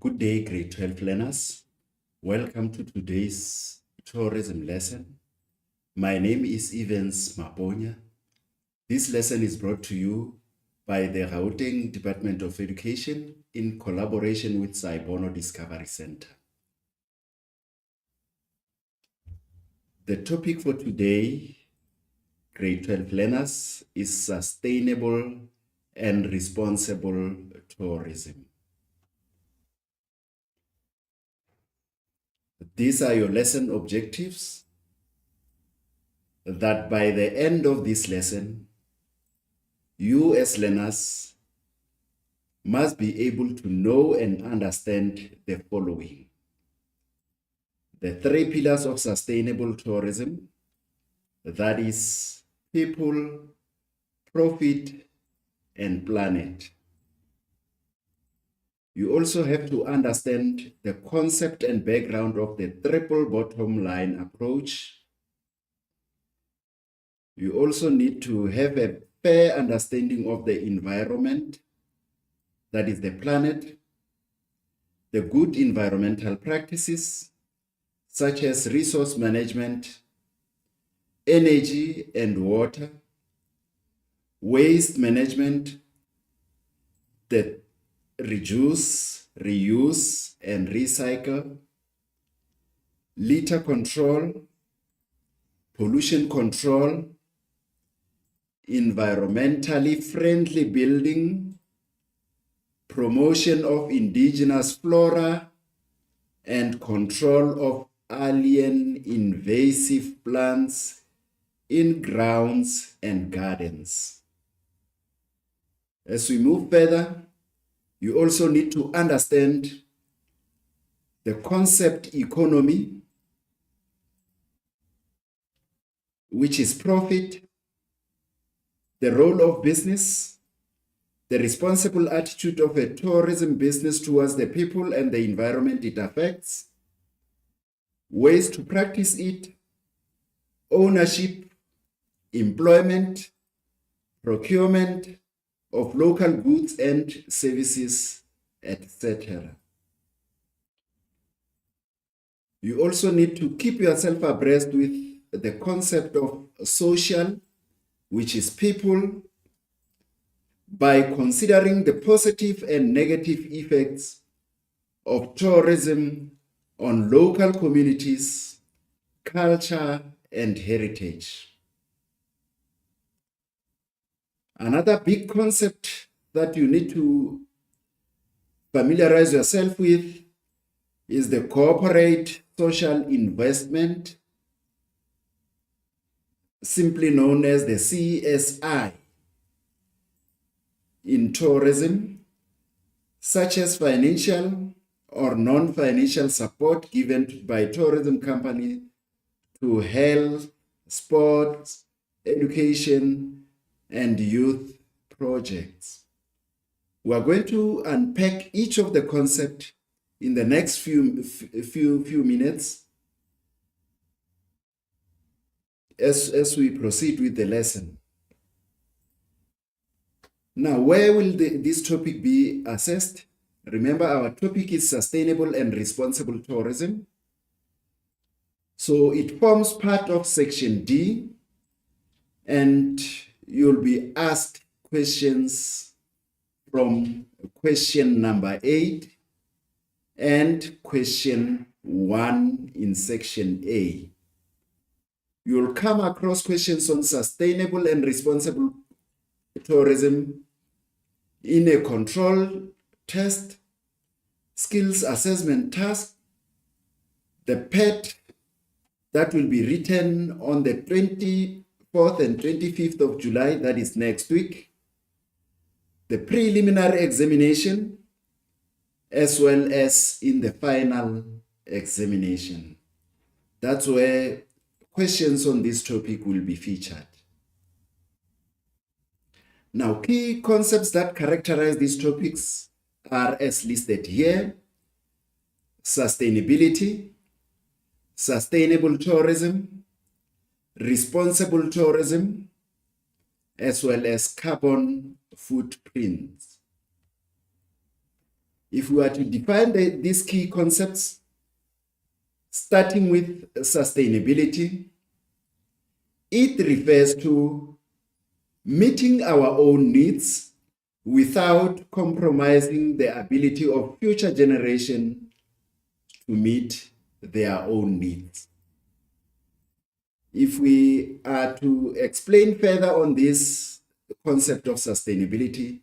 Good day, grade 12 learners. Welcome to today's tourism lesson. My name is Evans Maponya. This lesson is brought to you by the Gauteng Department of Education in collaboration with Saibono Discovery Center. The topic for today, grade 12 learners, is sustainable and responsible tourism. These are your lesson objectives, that by the end of this lesson, you as learners must be able to know and understand the following. The 3 pillars of sustainable tourism, that is people, profit, and planet. You also have to understand the concept and background of the triple bottom line approach. You also need to have a fair understanding of the environment, that is the planet, the good environmental practices, such as resource management, energy and water, waste management, the reduce, reuse, and recycle, litter control, pollution control, environmentally friendly building, promotion of indigenous flora, and control of alien invasive plants in grounds and gardens. As we move further, you also need to understand the concept economy, which is profit, the role of business, the responsible attitude of a tourism business towards the people and the environment it affects, ways to practice it, ownership, employment, procurement of local goods and services, etc. You also need to keep yourself abreast with the concept of social, which is people, by considering the positive and negative effects of tourism on local communities, culture, and heritage. Another big concept that you need to familiarize yourself with is the corporate social investment, simply known as the CSI, in tourism, such as financial or non-financial support given by tourism companies to health, sports, education, and youth projects. We are going to unpack each of the concepts in the next few minutes as we proceed with the lesson. Now, where will this topic be assessed? Remember, our topic is sustainable and responsible tourism. So it forms part of section D, and you'll be asked questions from question number 8 and question 1 in section A. You'll come across questions on sustainable and responsible tourism in a control test, skills assessment task, the PET that will be written on the 24th and 25th of July, that is next week, the preliminary examination, as well as in the final examination. That's where questions on this topic will be featured. Now, key concepts that characterize these topics are as listed here: sustainability, sustainable tourism, responsible tourism, as well as carbon footprints. If we are to define these key concepts, starting with sustainability, it refers to meeting our own needs without compromising the ability of future generations to meet their own needs. If we are to explain further on this concept of sustainability,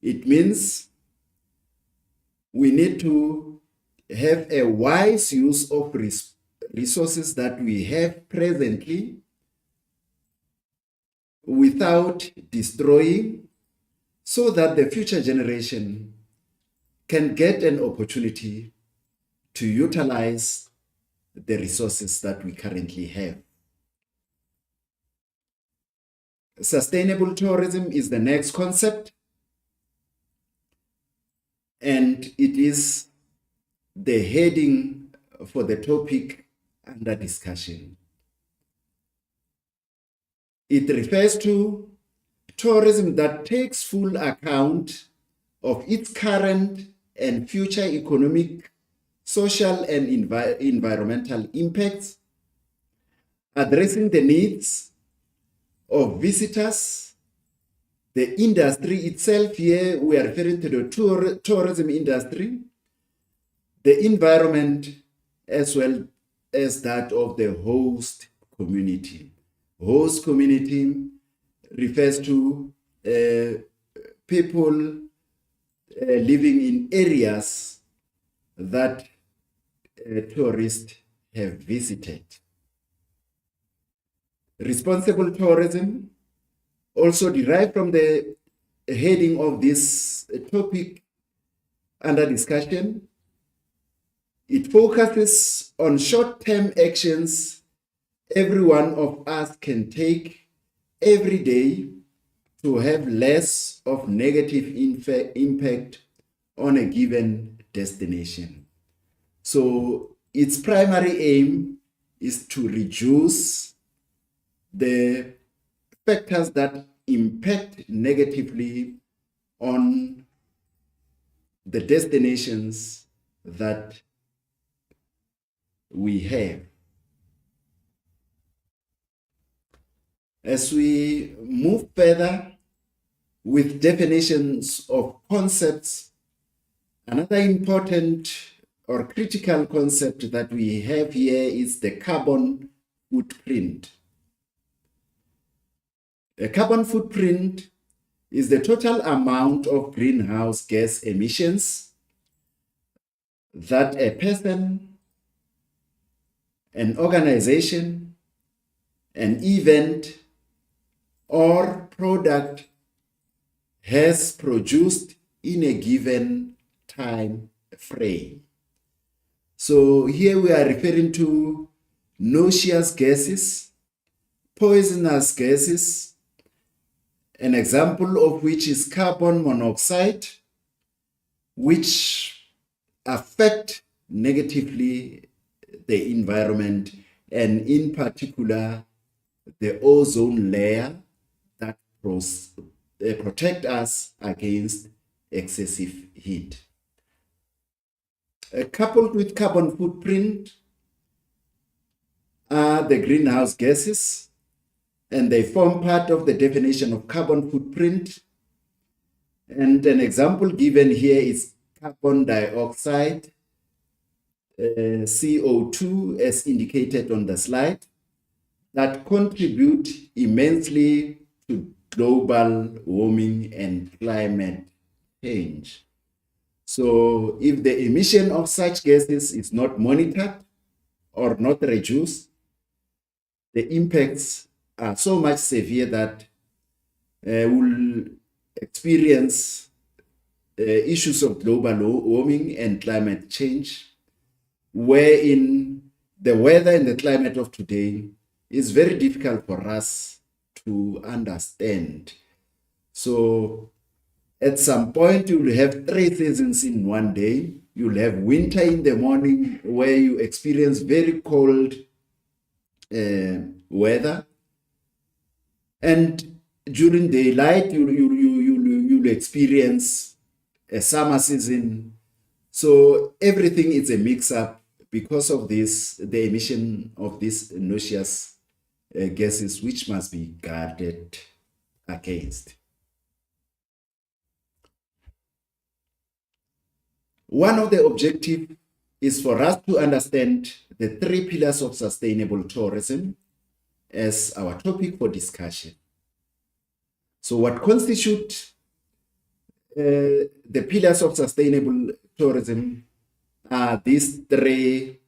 it means we need to have a wise use of resources that we have presently without destroying, so that the future generation can get an opportunity to utilize the resources that we currently have. Sustainable tourism is the next concept, and it is the heading for the topic under discussion. It refers to tourism that takes full account of its current and future economic, social, and environmental impacts, addressing the needs of visitors, the industry itself. Here we are referring to the tourism industry, the environment, as well as that of the host community. Host community refers to people living in areas that tourists have visited. Responsible tourism, also derived from the heading of this topic under discussion. It focuses on short-term actions every one of us can take every day to have less of negative impact on a given destination. So its primary aim is to reduce the factors that impact negatively on the destinations that we have. As we move further with definitions of concepts, another important or critical concept that we have here is the carbon footprint. A carbon footprint is the total amount of greenhouse gas emissions that a person, an organization, an event, or product has produced in a given time frame. So here we are referring to noxious gases, poisonous gases, an example of which is carbon monoxide, which affect negatively the environment, and in particular the ozone layer that protect us against excessive heat. Coupled with carbon footprint are the greenhouse gases, and they form part of the definition of carbon footprint. And an example given here is carbon dioxide, CO2, as indicated on the slide, that contribute immensely to global warming and climate change. So if the emission of such gases is not monitored or not reduced, the impacts are so much severe that we'll experience issues of global warming and climate change, wherein the weather and the climate of today is very difficult for us to understand. So at some point, you will have 3 seasons in one day. You'll have winter in the morning, where you experience very cold weather. And during daylight, you'll experience a summer season So everything is a mix-up because of this, the emission of these noxious gases, which must be guarded against. One of the objectives is for us to understand the 3 pillars of sustainable tourism as our topic for discussion. So what constitute the pillars of sustainable tourism are these 3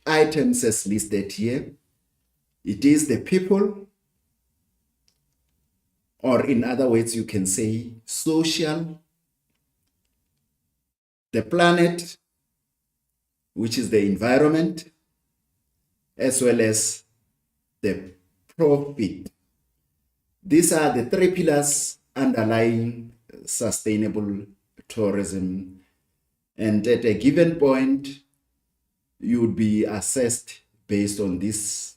items as listed here. It is the people, or in other words, you can say social, the planet, which is the environment, as well as the profit. These are the 3 pillars underlying sustainable tourism. And at a given point, you would be assessed based on these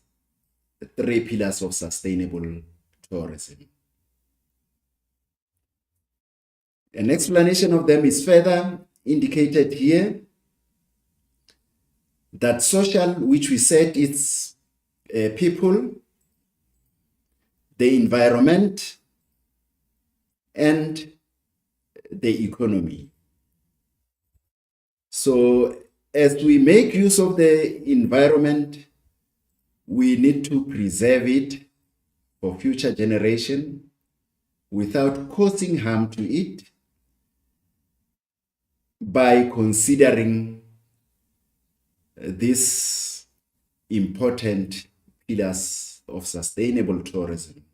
3 pillars of sustainable tourism. An explanation of them is further indicated here. That social, which we said it's people, the environment, and the economy. So as we make use of the environment, we need to preserve it for future generation without causing harm to it by considering these important pillars of sustainable tourism.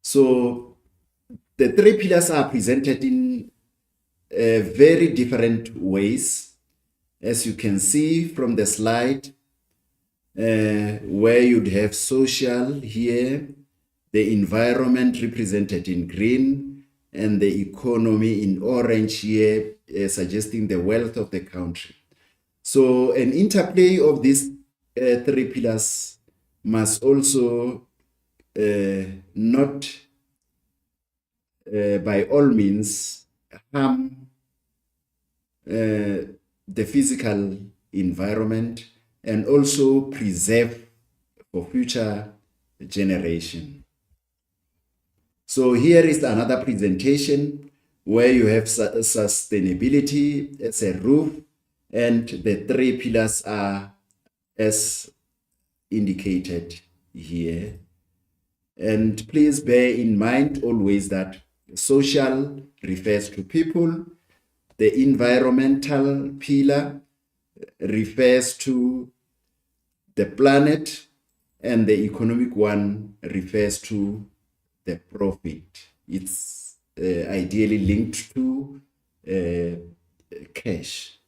So the 3 pillars are presented in very different ways, as you can see from the slide, where you'd have social here, the environment represented in green, and the economy in orange here, suggesting the wealth of the country. So an interplay of these 3 pillars must also not by all means harm the physical environment and also preserve for future generation. So here is another presentation where you have sustainability as a roof, and the 3 pillars are as indicated here. And please bear in mind always that social refers to people, the environmental pillar refers to the planet, and the economic one refers to the profit. It's ideally linked to cash.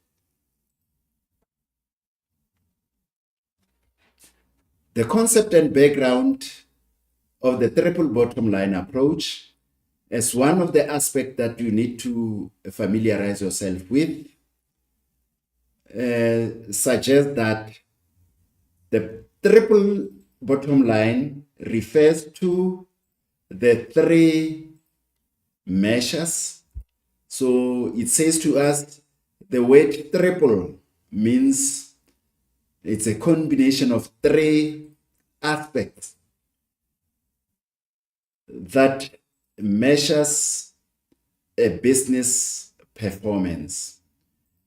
The concept and background of the triple bottom line approach as one of the aspects that you need to familiarize yourself with suggests that the triple bottom line refers to the 3 measures. So it says to us the word triple means it's a combination of 3 aspects that measures a business performance.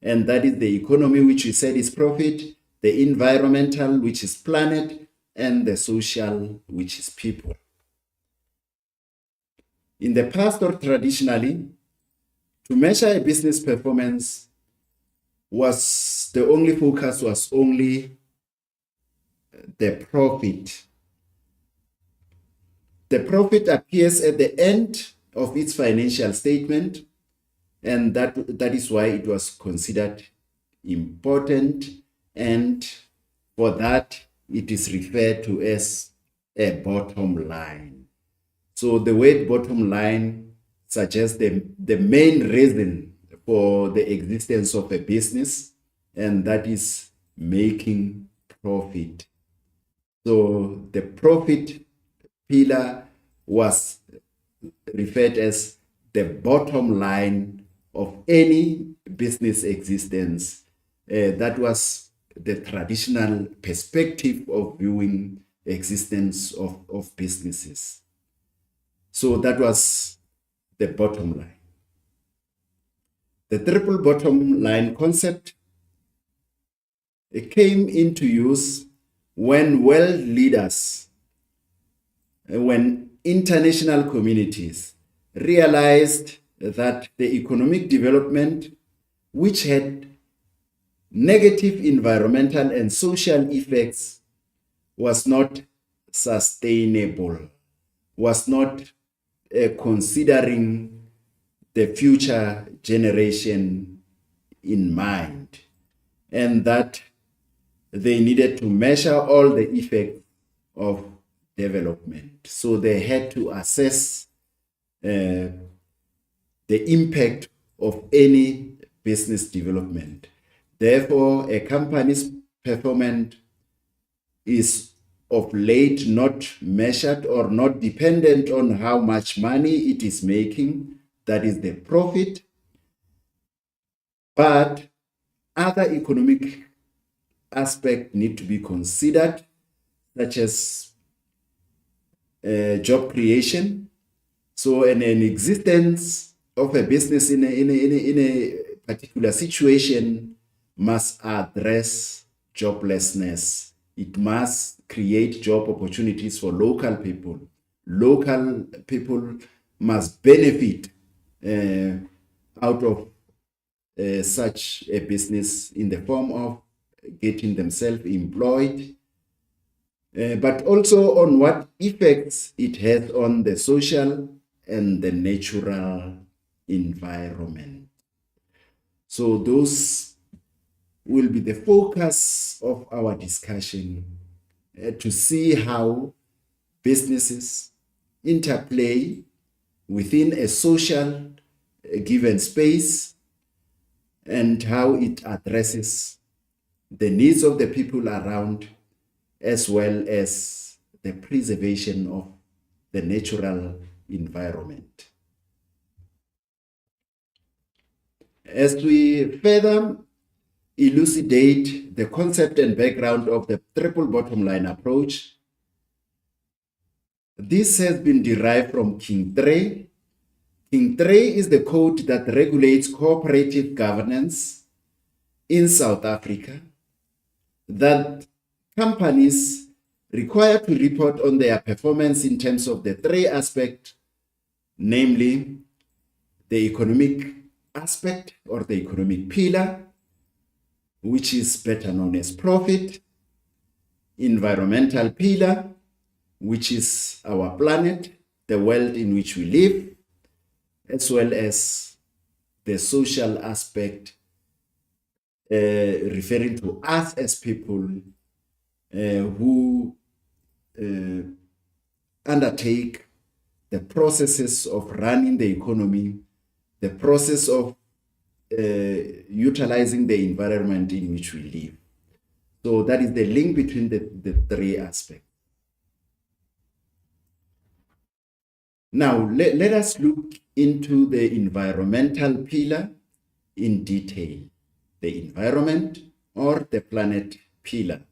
And that is the economy, which we said is profit, the environmental, which is planet, and the social, which is people. In the past or traditionally, to measure a business performance the only focus was only the profit. The profit appears at the end of its financial statement, and that is why it was considered important, and for that it is referred to as a bottom line. So the word bottom line suggests the main reason for the existence of a business, and that is making profit. So the profit pillar was referred as the bottom line of any business existence. That was the traditional perspective of viewing existence of businesses. So that was the bottom line. The triple bottom line concept, it came into use when world leaders, when international communities realized that the economic development, which had negative environmental and social effects, was not sustainable, was not considering the future generation in mind, and that they needed to measure all the effects of development. So they had to assess the impact of any business development. Therefore, a company's performance is of late not measured or not dependent on how much money it is making, that is the profit, but other economic aspects need to be considered, such as job creation. So an existence of a business in a particular situation must address joblessness. It must create job opportunities for local people. Local people must benefit out of such a business in the form of getting themselves employed, but also on what effects it has on the social and the natural environment. So those will be the focus of our discussion, to see how businesses interplay within a social given space and how it addresses the needs of the people around, as well as the preservation of the natural environment. As we further elucidate the concept and background of the triple bottom line approach, this has been derived from King III. King III is the code that regulates cooperative governance in South Africa, that companies required to report on their performance in terms of the three aspects, namely the economic aspect or the economic pillar, which is better known as profit, environmental pillar, which is our planet, the world in which we live, as well as the social aspect, referring to us as people who undertake the processes of running the economy, the process of utilizing the environment in which we live. So that is the link between the three aspects. Now, let us look into the environmental pillar in detail. The environment or the planet pillar.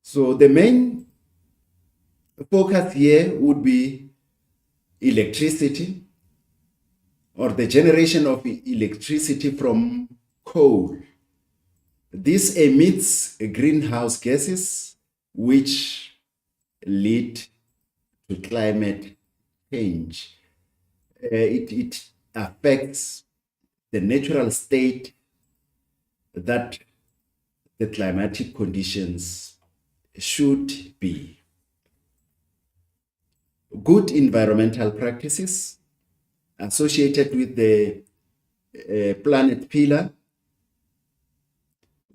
So the main focus here would be electricity, or the generation of electricity from coal. This emits greenhouse gases which lead to climate change. It affects the natural state that the climatic conditions should be. Good environmental practices associated with the planet pillar.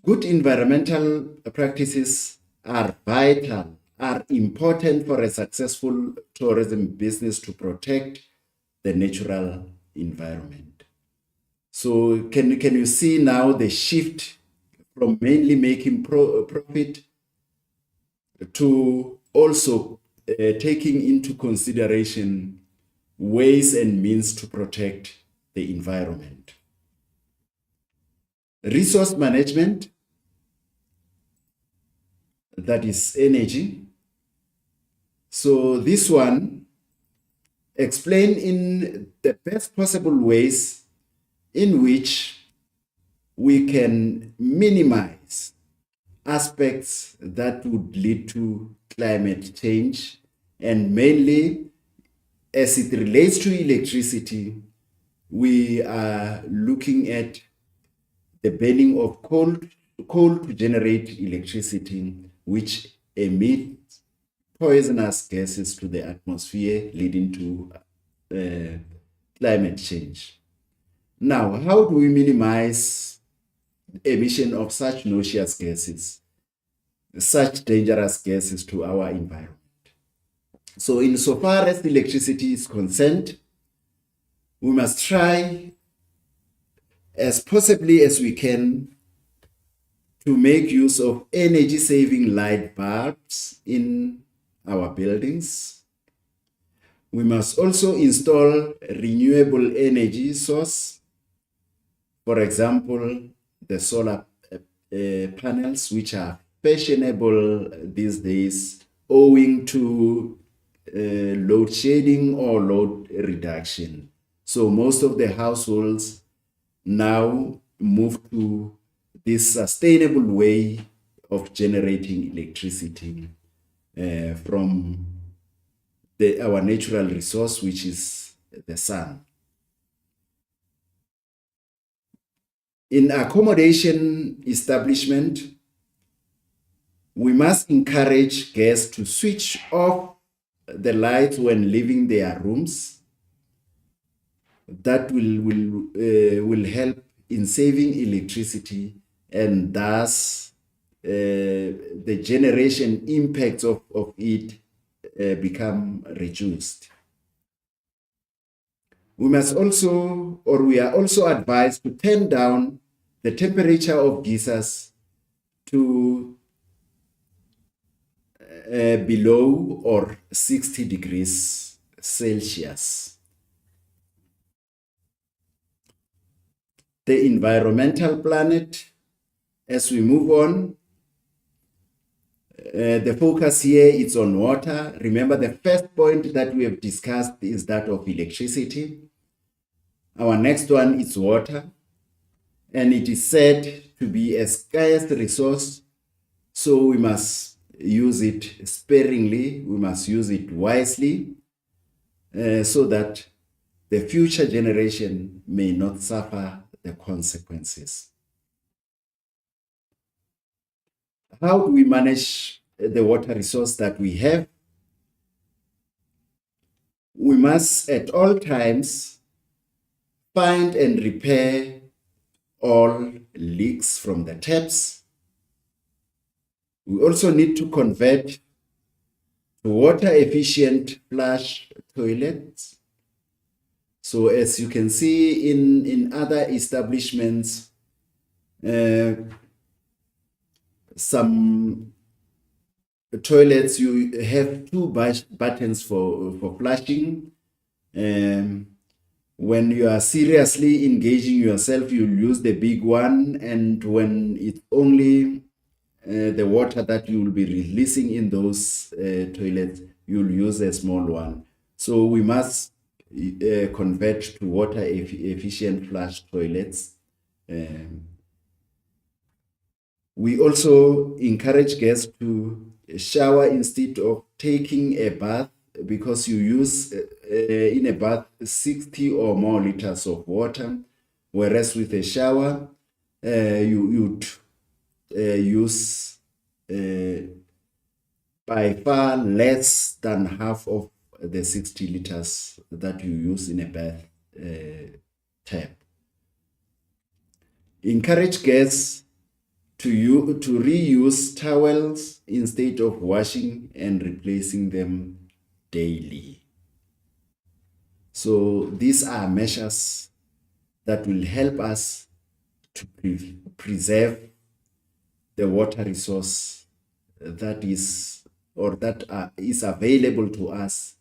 Good environmental practices are vital, are important for a successful tourism business to protect the natural environment. So can you see now the shift from mainly making profit to also taking into consideration ways and means to protect the environment. Resource management, that is energy. So this one explain in the best possible ways in which we can minimize aspects that would lead to climate change, and mainly as it relates to electricity, we are looking at the burning of coal to generate electricity, which emits poisonous gases to the atmosphere, leading to climate change. Now, how do we minimize emission of such noxious gases, such dangerous gases to our environment? So insofar as electricity is concerned, we must try as possibly as we can to make use of energy-saving light bulbs in our buildings. We must also install renewable energy source, for example, the solar panels, which are fashionable these days owing to load shedding or load reduction. So most of the households now move to this sustainable way of generating electricity from our natural resource, which is the sun. In accommodation establishment, we must encourage guests to switch off the lights when leaving their rooms. That will help in saving electricity, and thus the generation impacts of it become reduced. We are also advised to turn down the temperature of geysers to below or 60 degrees Celsius. The environmental planet, as we move on, the focus here is on water. Remember, the first point that we have discussed is that of electricity. Our next one is water, and it is said to be a scarce resource, so we must use it sparingly, we must use it wisely, so that the future generation may not suffer the consequences. How do we manage the water resource that we have? We must at all times find and repair all leaks from the taps. We also need to convert to water-efficient flush toilets. So as you can see in other establishments, some toilets, you have two buttons for flushing. When you are seriously engaging yourself, you'll use the big one, and when it's only the water that you will be releasing in those toilets, you'll use a small one. So we must convert to water efficient flush toilets. We also encourage guests to shower instead of taking a bath, because you use in a bath 60 or more liters of water, whereas with a shower you'd use by far less than half of the 60 liters that you use in a bath tap. Encourage guests to reuse towels instead of washing and replacing them daily. So these are measures that will help us to preserve the water resource that is available to us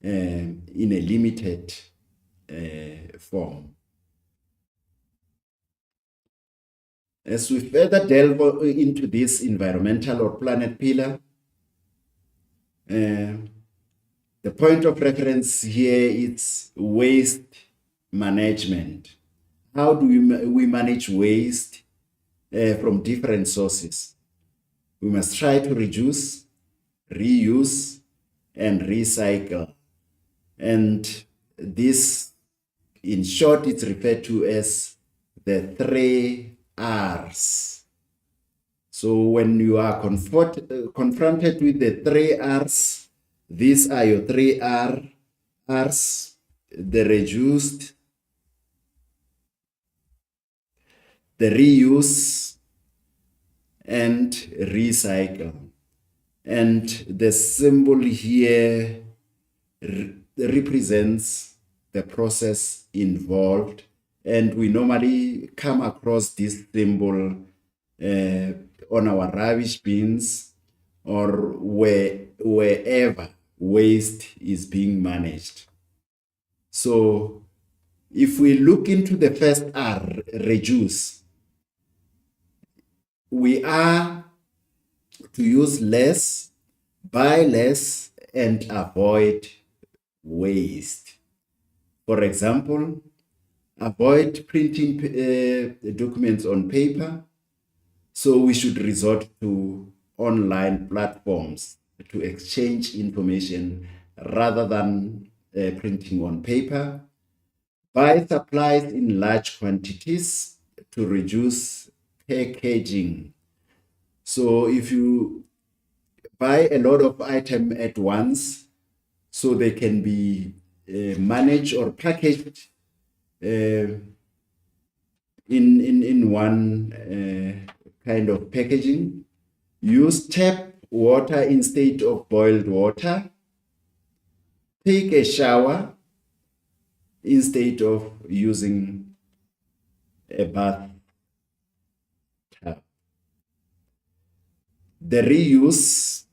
in a limited form. As we further delve into this environmental or planet pillar, the point of reference here is waste management. How do we manage waste from different sources? We must try to reduce, reuse, and recycle. And this, in short, it's referred to as the 3 R's. So when you are confronted with the 3 R's, these are your 3 R's: the reduced, the reuse, and recycle. And the symbol here represents the process involved. And we normally come across this symbol on our rubbish bins or wherever waste is being managed. So if we look into the first R, reduce, we are to use less, buy less, and avoid waste. For example, avoid printing documents on paper. So we should resort to online platforms to exchange information rather than printing on paper. Buy supplies in large quantities to reduce packaging. So if you buy a lot of items at once, so they can be managed or packaged in one kind of packaging. Use tap water instead of boiled water. Take a shower instead of using a bath tub. The reuse,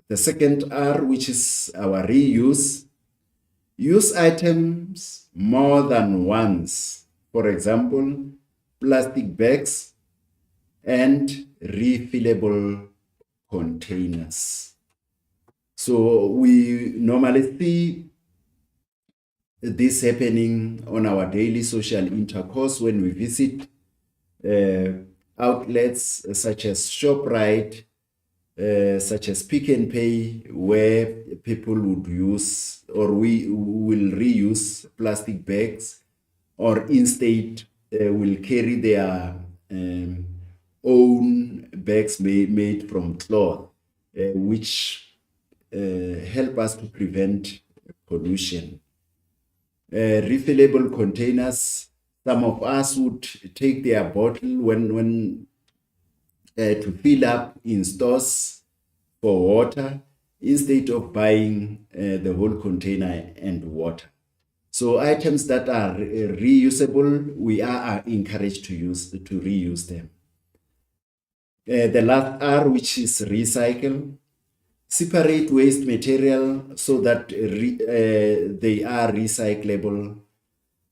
the second R, which is our reuse. Use items more than once. For example, plastic bags and refillable containers. So we normally see this happening on our daily social intercourse when we visit outlets such as ShopRite, such as Pick n Pay, where people would use or we will reuse plastic bags, or instead will carry their own bags made from cloth, which help us to prevent pollution. Refillable containers, some of us would take their bottle when to fill up in stores for water instead of buying the whole container and water. So items that are reusable, we are encouraged to reuse them. The last R, which is recycle. Separate waste material so that they are recyclable,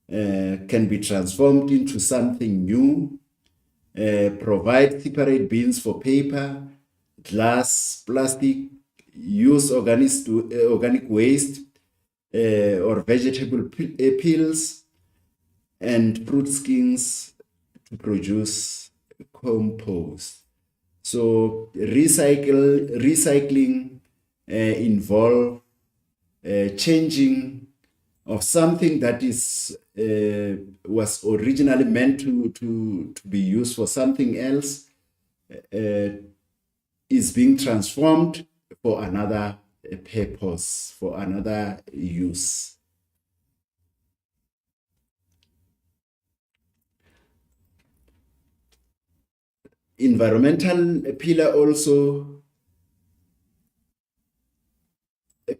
can be transformed into something new. Provide separate bins for paper, glass, plastic. Use organic waste or vegetable peels and fruit skins to produce compost. So recycling involve changing of something that was originally meant to be used for something else, is being transformed for another purpose, for another use. Environmental pillar also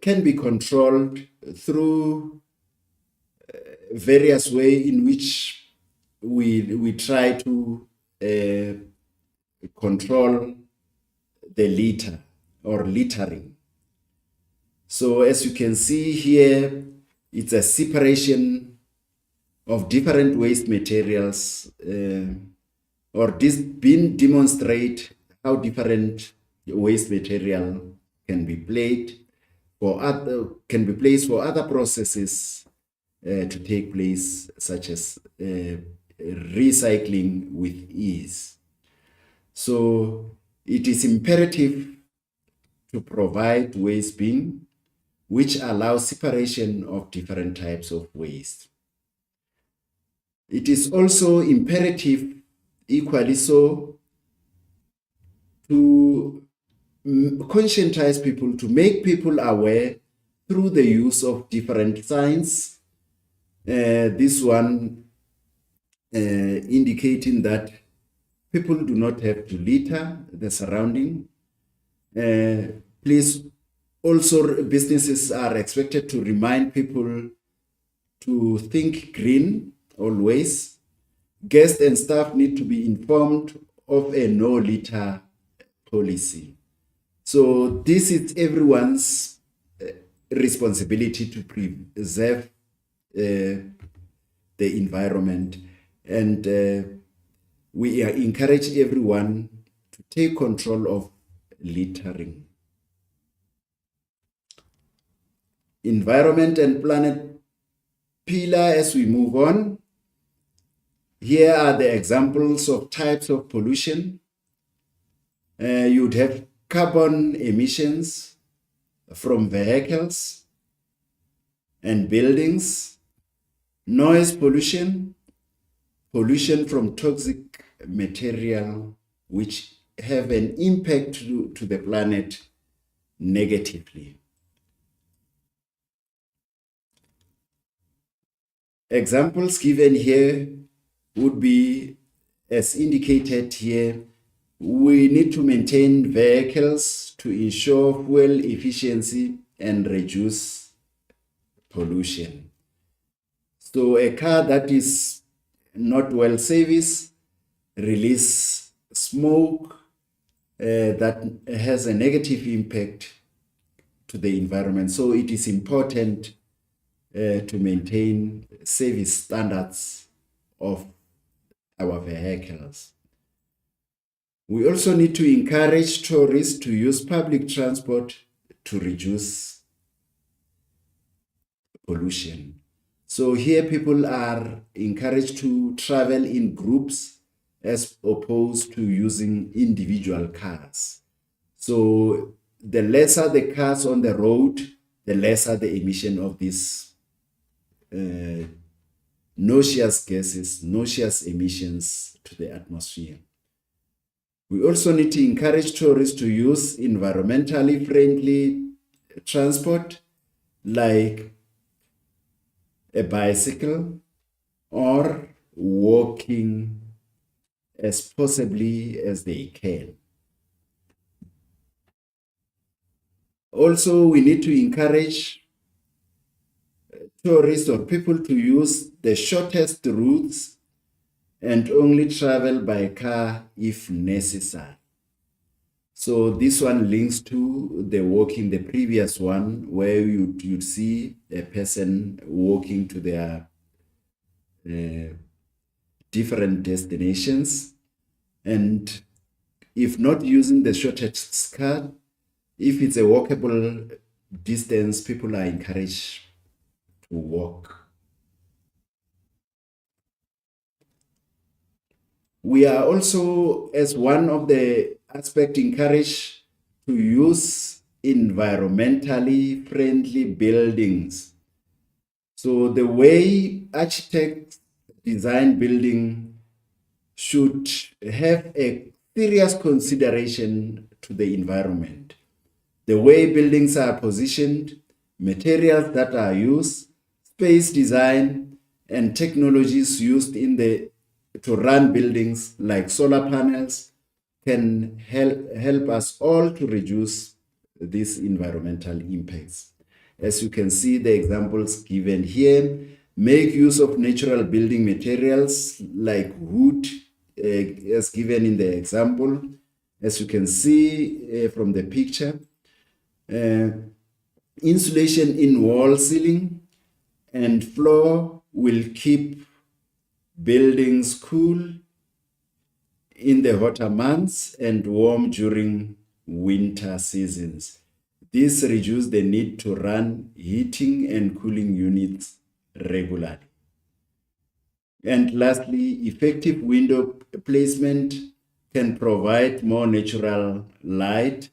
can be controlled through various ways in which we try to control the litter or littering. So as you can see here, it's a separation of different waste materials, or this bin demonstrate how different waste material can be placed for other processes to take place, such as recycling with ease. So it is imperative to provide waste bin which allows separation of different types of waste. It is also imperative, equally so, to conscientize people, to make people aware through the use of different signs. This one indicating that people do not have to litter the surrounding. Please, also businesses are expected to remind people to think green always. Guests and staff need to be informed of a no litter policy. So this is everyone's responsibility to preserve the environment, and we encourage everyone to take control of littering. Environment and planet pillar. As we move on, here are the examples of types of pollution. You'd have carbon emissions from vehicles and buildings, noise pollution, pollution from toxic material which have an impact to the planet negatively. Examples given here would be, as indicated here, we need to maintain vehicles to ensure fuel efficiency and reduce pollution. So a car that is not well serviced release smoke that has a negative impact to the environment. So it is important to maintain service standards of our vehicles. We also need to encourage tourists to use public transport to reduce pollution. So here people are encouraged to travel in groups as opposed to using individual cars. So the lesser the cars on the road, the lesser the emission of these noxious gases, noxious emissions to the atmosphere. We also need to encourage tourists to use environmentally friendly transport like a bicycle or walking as possibly as they can. Also, we need to encourage tourists or people to use the shortest routes and only travel by car if necessary. So this one links to the walking, the previous one, where you'd see a person walking to their different destinations. And if not using the shortest cut, if it's a walkable distance, people are encouraged to walk. We are also, as one of the aspects, encouraged to use environmentally friendly buildings. So the way architects design building should have a serious consideration to the environment. The way buildings are positioned, materials that are used, space design, and technologies used to run buildings like solar panels can help us all to reduce these environmental impacts. As you can see, the examples given here, make use of natural building materials like wood, as given in the example. As you can see from the picture, Insulation in wall, ceiling, and floor will keep buildings cool in the hotter months and warm during winter seasons. This reduces the need to run heating and cooling units regularly. And lastly, effective window placement can provide more natural light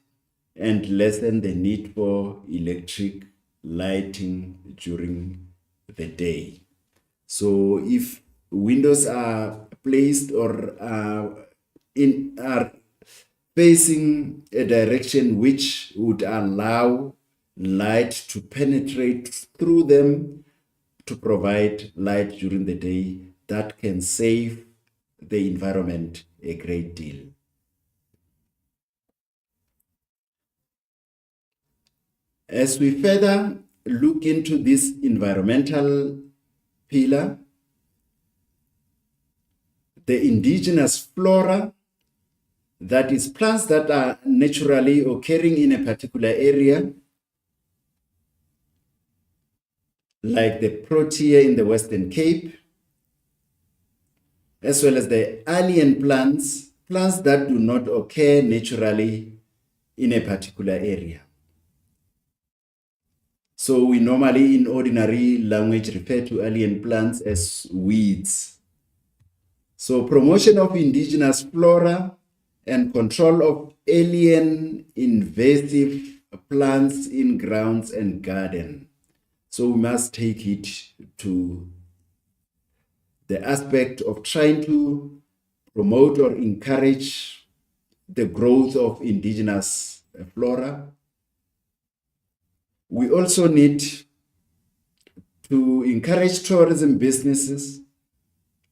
and lessen the need for electric lighting during the day. So if windows are placed or are facing a direction which would allow light to penetrate through them to provide light during the day, that can save the environment a great deal. As we further look into this environmental pillar, the indigenous flora, that is plants that are naturally occurring in a particular area, like the protea in the Western Cape, as well as the alien plants that do not occur naturally in a particular area. So we normally in ordinary language refer to alien plants as weeds. So promotion of indigenous flora and control of alien invasive plants in grounds and garden. So we must take it to the aspect of trying to promote or encourage the growth of indigenous flora. We also need to encourage tourism businesses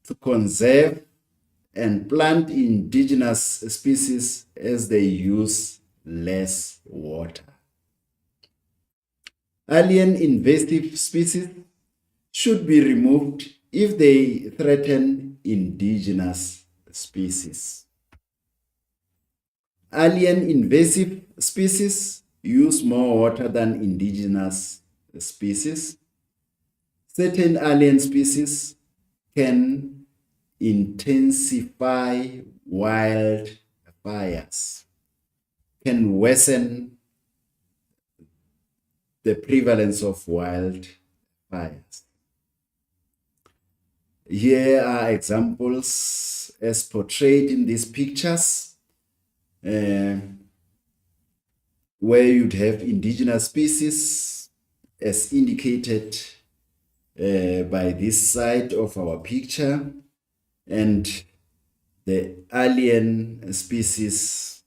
to conserve and plant indigenous species as they use less water. Alien invasive species should be removed if they threaten indigenous species. Alien invasive species use more water than indigenous species. Certain alien species can intensify wildfires, can worsen the prevalence of wildfires. Here are examples as portrayed in these pictures, where you'd have indigenous species as indicated by this side of our picture, and the alien species,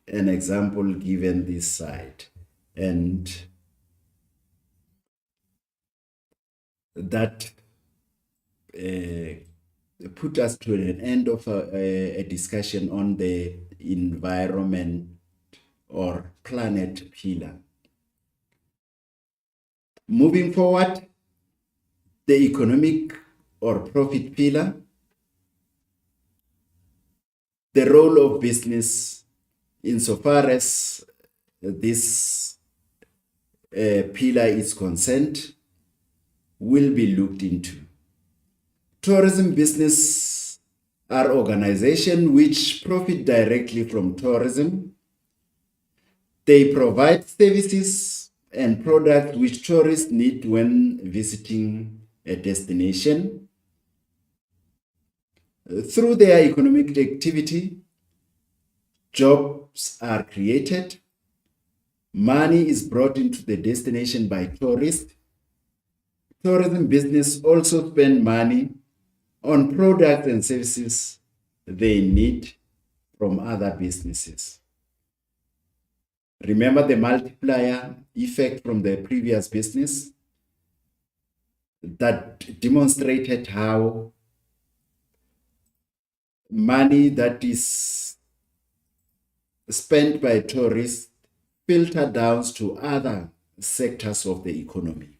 an example given this side. And that put us to an end of a discussion on the environment or planet pillar. Moving forward, the economic or profit pillar, the role of business insofar as this pillar is concerned will be looked into. Tourism business are organizations which profit directly from tourism. They provide services and products which tourists need when visiting a destination. Through their economic activity, jobs are created, money is brought into the destination by tourists. Tourism business also spend money on products and services they need from other businesses. Remember the multiplier effect from the previous business that demonstrated how money that is spent by tourists filter down to other sectors of the economy.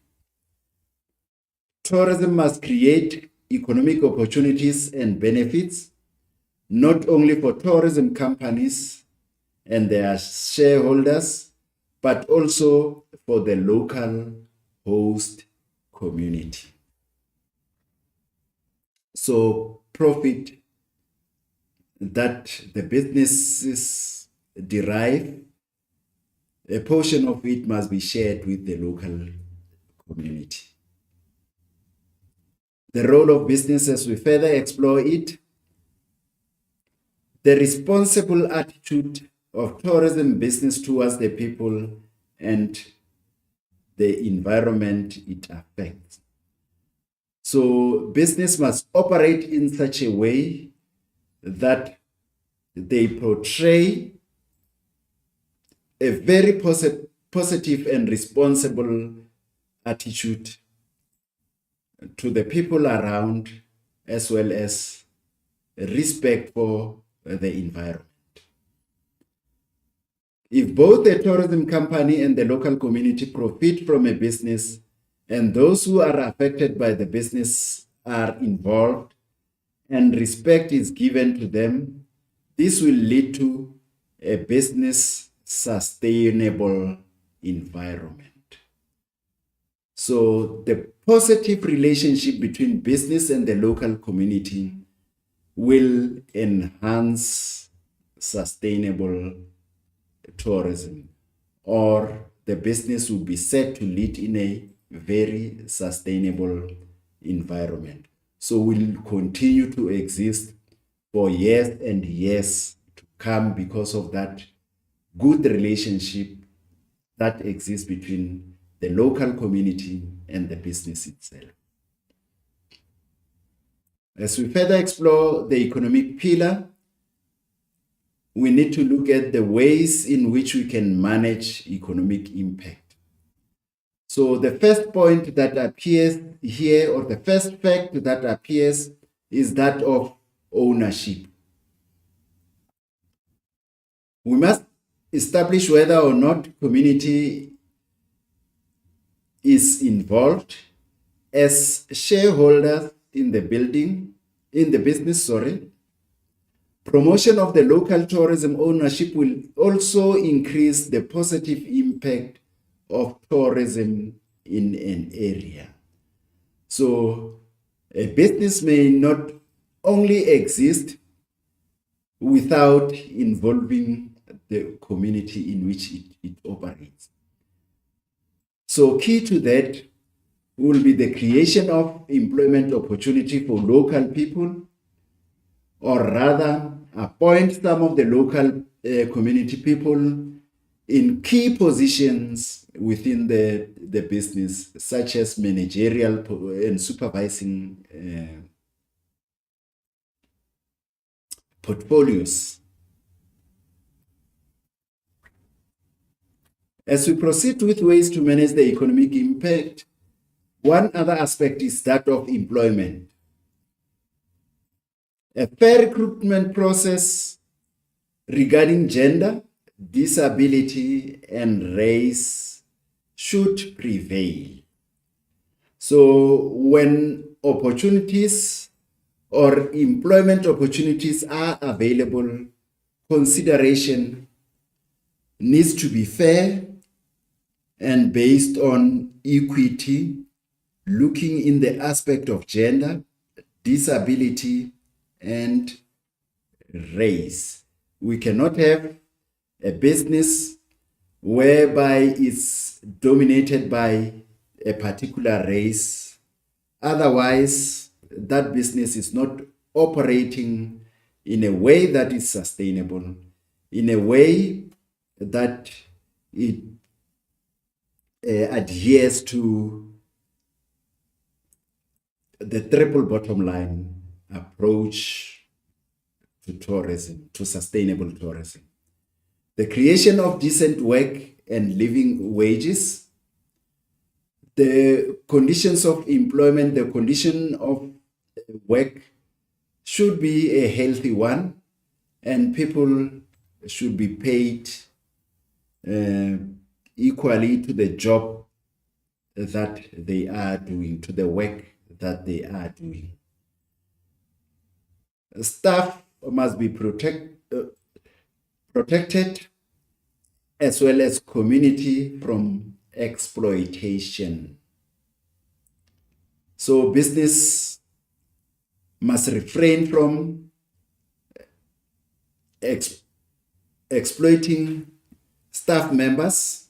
Tourism must create economic opportunities and benefits, not only for tourism companies and their shareholders, but also for the local host community. So profit that the businesses derive, a portion of it must be shared with the local community. The role of businesses, we further explore it. The responsible attitude of tourism business towards the people and the environment it affects. So business must operate in such a way that they portray a very positive and responsible attitude to the people around, as well as respect for the environment. If both the tourism company and the local community profit from a business, and those who are affected by the business are involved and respect is given to them, this will lead to a business sustainable environment. So the positive relationship between business and the local community will enhance sustainable tourism, or the business will be said to lead in a very sustainable environment. So we'll continue to exist for years and years to come because of that good relationship that exists between the local community and the business itself. As we further explore the economic pillar, we need to look at the ways in which we can manage economic impact. So the first point that appears here, or the first fact that appears, is that of ownership. We must establish whether or not community is involved as shareholders in the business. Promotion of the local tourism ownership will also increase the positive impact of tourism in an area. So a business may not only exist without involving the community in which it operates. So key to that will be the creation of employment opportunity for local people, or rather appoint some of the local community people in key positions within the business, such as managerial and supervising portfolios. As we proceed with ways to manage the economic impact, one other aspect is that of employment. A fair recruitment process regarding gender, disability, and race should prevail. So when opportunities or employment opportunities are available, consideration needs to be fair and based on equity, looking in the aspect of gender, disability, and race. We cannot have a business whereby it's dominated by a particular race. Otherwise, that business is not operating in a way that is sustainable, in a way that it adheres to the triple bottom line approach to tourism, to sustainable tourism. The creation of decent work and living wages, the conditions of employment, the condition of work should be a healthy one, and people should be paid equally to the job that they are doing, to the work that they are doing. Staff must be protected as well as community from exploitation. So business must refrain from exploiting staff members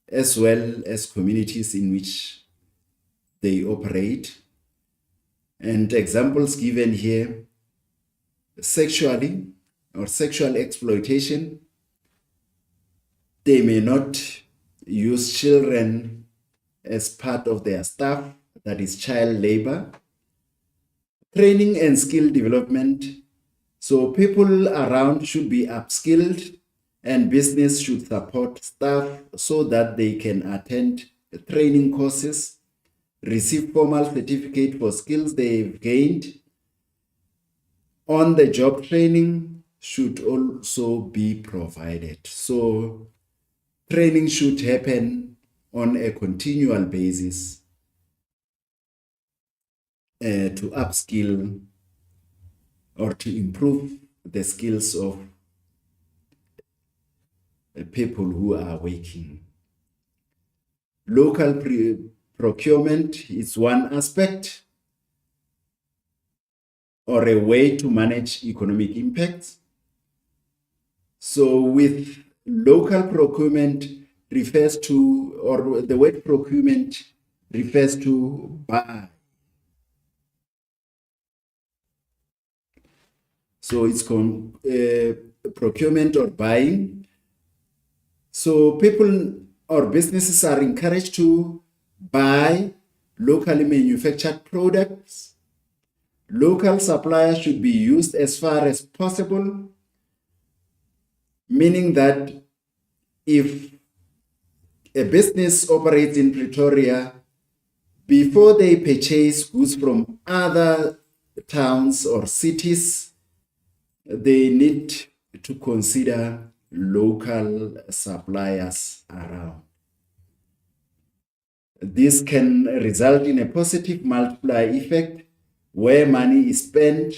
as well as communities in which they operate. And examples given here: sexually or sexual exploitation. They may not use children as part of their staff, that is child labor. Training and skill development. So people around should be upskilled, and business should support staff so that they can attend training courses, receive formal certificate for skills they've gained. On-the-job training should also be provided. So training should happen on a continual basis to upskill or to improve the skills of people who are working. Local procurement is one aspect or a way to manage economic impacts. So with local procurement refers to, or the word procurement refers to buy. So it's procurement or buying. So people or businesses are encouraged to buy locally manufactured products. Local suppliers should be used as far as possible, meaning that if a business operates in Pretoria, before they purchase goods from other towns or cities, they need to consider local suppliers around. This can result in a positive multiplier effect where money is spent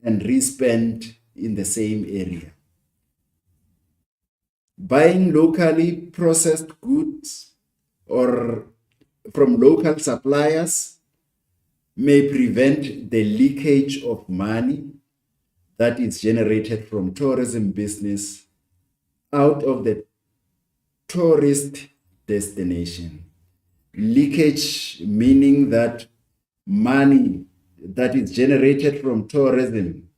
and respent in the same area. Buying locally processed goods or from local suppliers may prevent the leakage of money that is generated from tourism business out of the tourist destination. Leakage meaning that money that is generated from tourism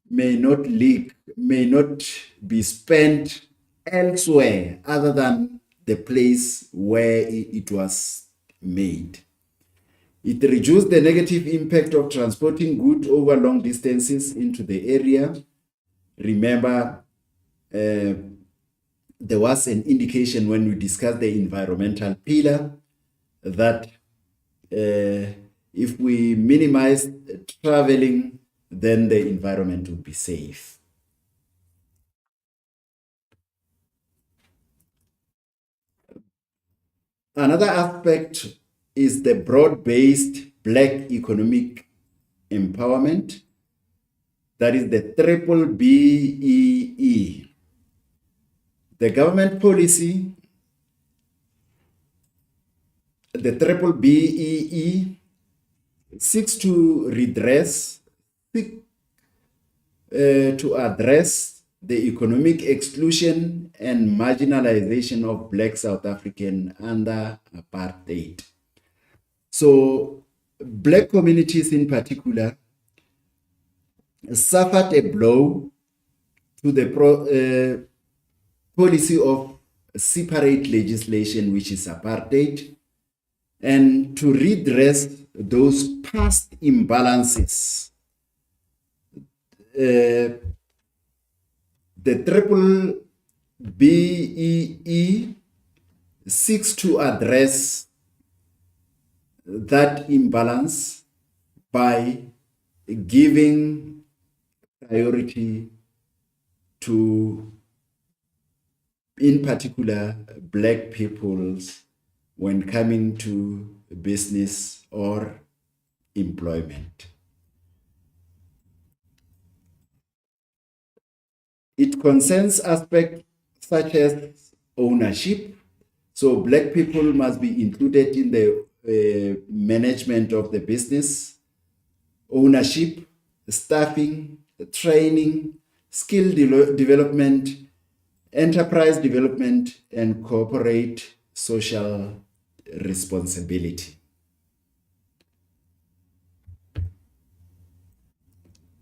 may not leak, may not be spent elsewhere other than the place where it was made. It reduces the negative impact of transporting goods over long distances into the area. Remember, there was an indication when we discussed the environmental pillar that if we minimize traveling, then the environment would be safe. Another aspect is the broad-based Black economic empowerment, that is the triple BEE. The government policy, the triple BEE, seeks to address the economic exclusion and marginalization of Black South African under apartheid. So Black communities in particular suffered a blow to the policy of separate legislation, which is apartheid, and to redress those past imbalances. The triple BEE seeks to address that imbalance by giving priority to, in particular, Black peoples when coming to business or employment. It concerns aspects such as ownership. So Black people must be included in the management of the business, ownership, staffing, training, skill development, enterprise development, and corporate social responsibility.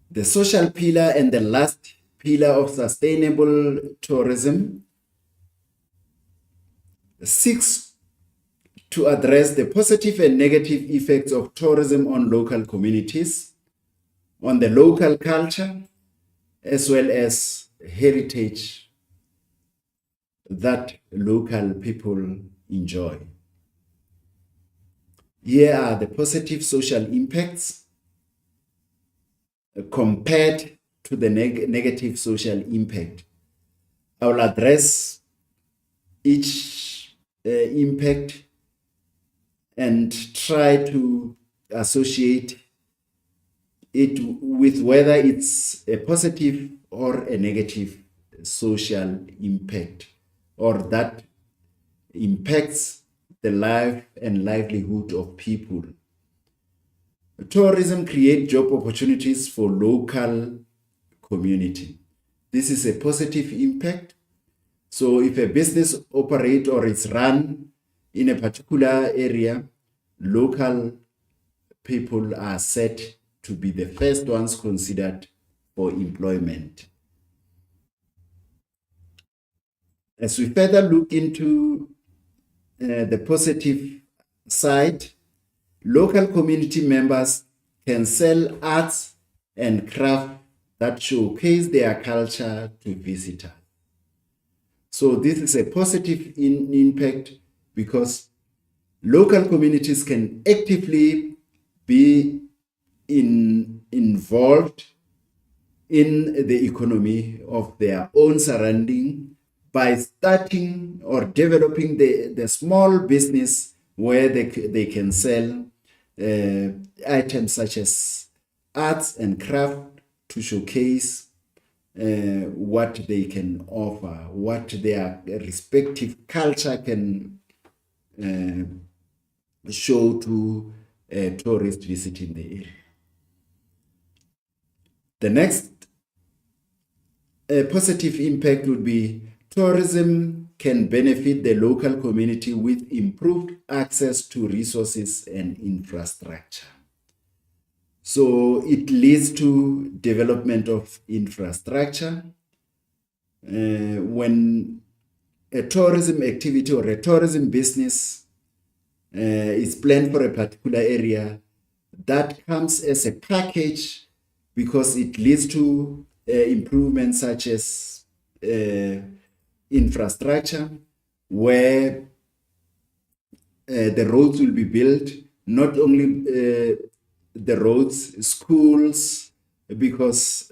The social pillar and the last pillar of sustainable tourism seeks to address the positive and negative effects of tourism on local communities, on the local culture, as well as heritage that local people enjoy. Here are the positive social impacts compared to the negative social impact. I will address each impact and try to associate it with whether it's a positive or a negative social impact, or that impacts the life and livelihood of people. Tourism creates job opportunities for local community. This is a positive impact. So if a business operates or is run in a particular area, local people are set to be the first ones considered for employment. As we further look into the positive side, local community members can sell arts and craft that showcase their culture to visitors. So this is a positive impact because local communities can actively be involved in the economy of their own surrounding by starting or developing the small business where they can sell items such as arts and craft to showcase what they can offer, what their respective culture can show to tourists visiting the area. The next positive impact would be tourism can benefit the local community with improved access to resources and infrastructure. So it leads to development of infrastructure. When a tourism activity or a tourism business is planned for a particular area, that comes as a package because it leads to improvements such as infrastructure, where the roads will be built, not only the roads, schools, because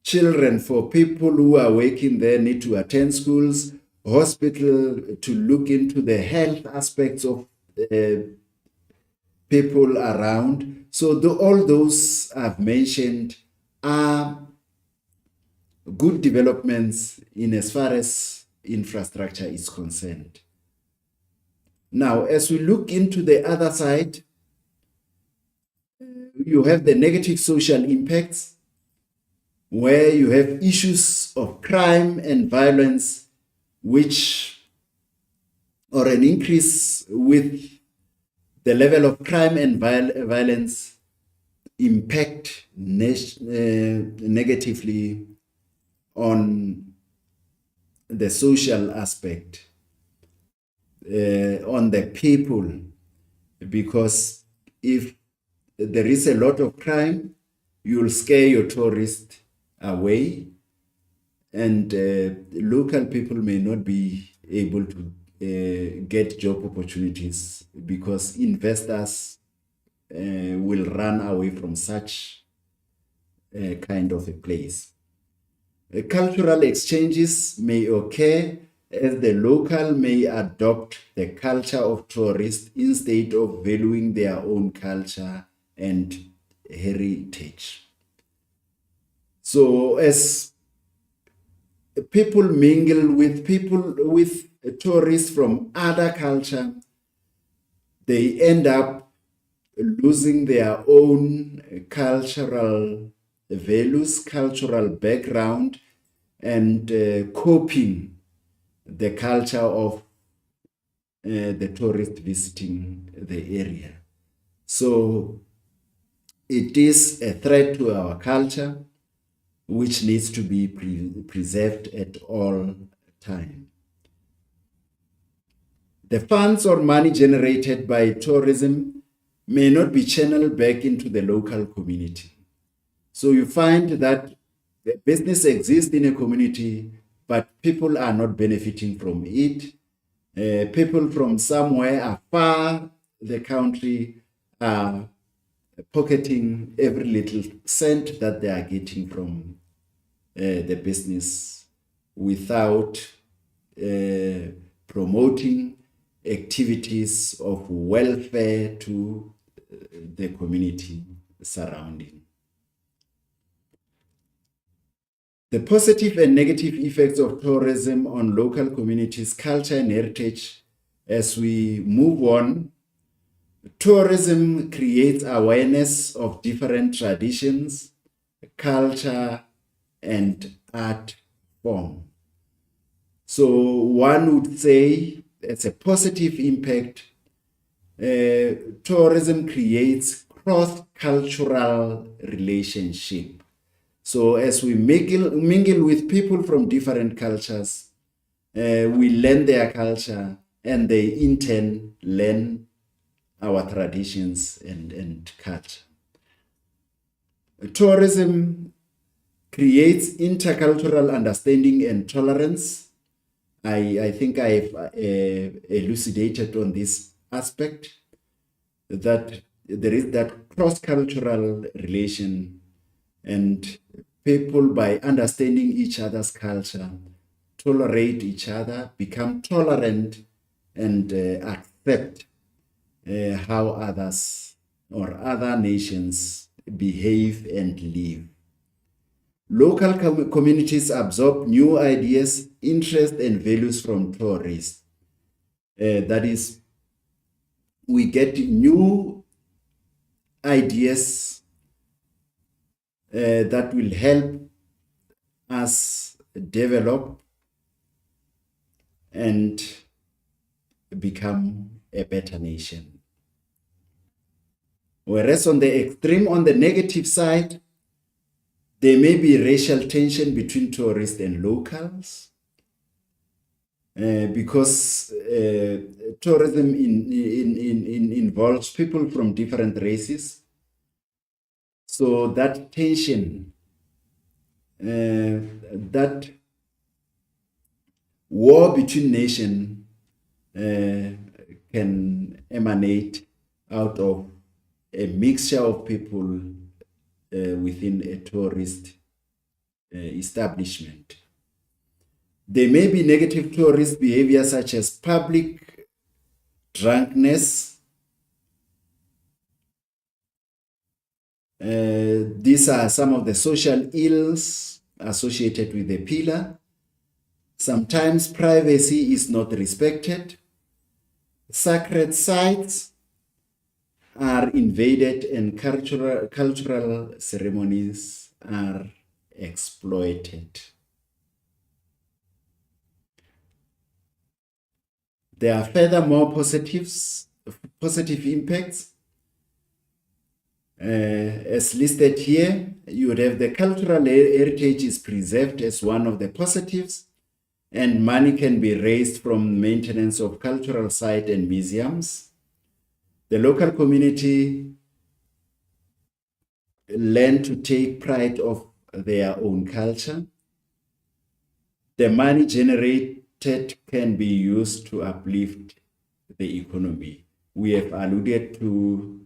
children, for people who are working there, need to attend schools, hospital, to look into the health aspects of people around. So all those I've mentioned are good developments in as far as infrastructure is concerned. Now, as we look into the other side, you have the negative social impacts, where you have issues of crime and violence, or an increase with the level of crime and violence impact negatively on the social aspect, on the people, because if there is a lot of crime, you'll scare your tourists away, and local people may not be able to get job opportunities because investors will run away from such kind of a place. Cultural exchanges may occur as the local may adopt the culture of tourists instead of valuing their own culture and heritage. So as people mingle with tourists from other culture, they end up losing their own cultural values, cultural background, and copying the culture of the tourist visiting the area. So it is a threat to our culture, which needs to be preserved at all time. The funds or money generated by tourism may not be channeled back into the local community. So you find that the business exists in a community, but people are not benefiting from it. People from somewhere afar the country are pocketing every little cent that they are getting from the business without promoting activities of welfare to the community surrounding. The positive and negative effects of tourism on local communities, culture, and heritage. As we move on, tourism creates awareness of different traditions, culture, and art form. So one would say it's a positive impact. Tourism creates cross-cultural relationship. So as we mingle with people from different cultures, we learn their culture, and they in turn learn our traditions and culture. Tourism creates intercultural understanding and tolerance. I think I've elucidated on this aspect, that there is that cross-cultural relation, and people, by understanding each other's culture, tolerate each other, become tolerant, and accept how others or other nations behave and live. Local communities absorb new ideas, interests, and values from tourists. That is, we get new ideas that will help us develop and become a better nation. Whereas on the extreme, on the negative side, there may be racial tension between tourists and locals, because tourism involves people from different races. So that tension, that war between nations can emanate out of a mixture of people within a tourist establishment. There may be negative tourist behavior such as public drunkenness. These are some of the social ills associated with the pillar. Sometimes privacy is not respected. Sacred sites are invaded, and cultural ceremonies are exploited. There are furthermore positive impacts. As listed here, you would have the cultural heritage is preserved as one of the positives, and money can be raised from maintenance of cultural sites and museums. The local community learn to take pride of their own culture. The money generated can be used to uplift the economy. We have alluded to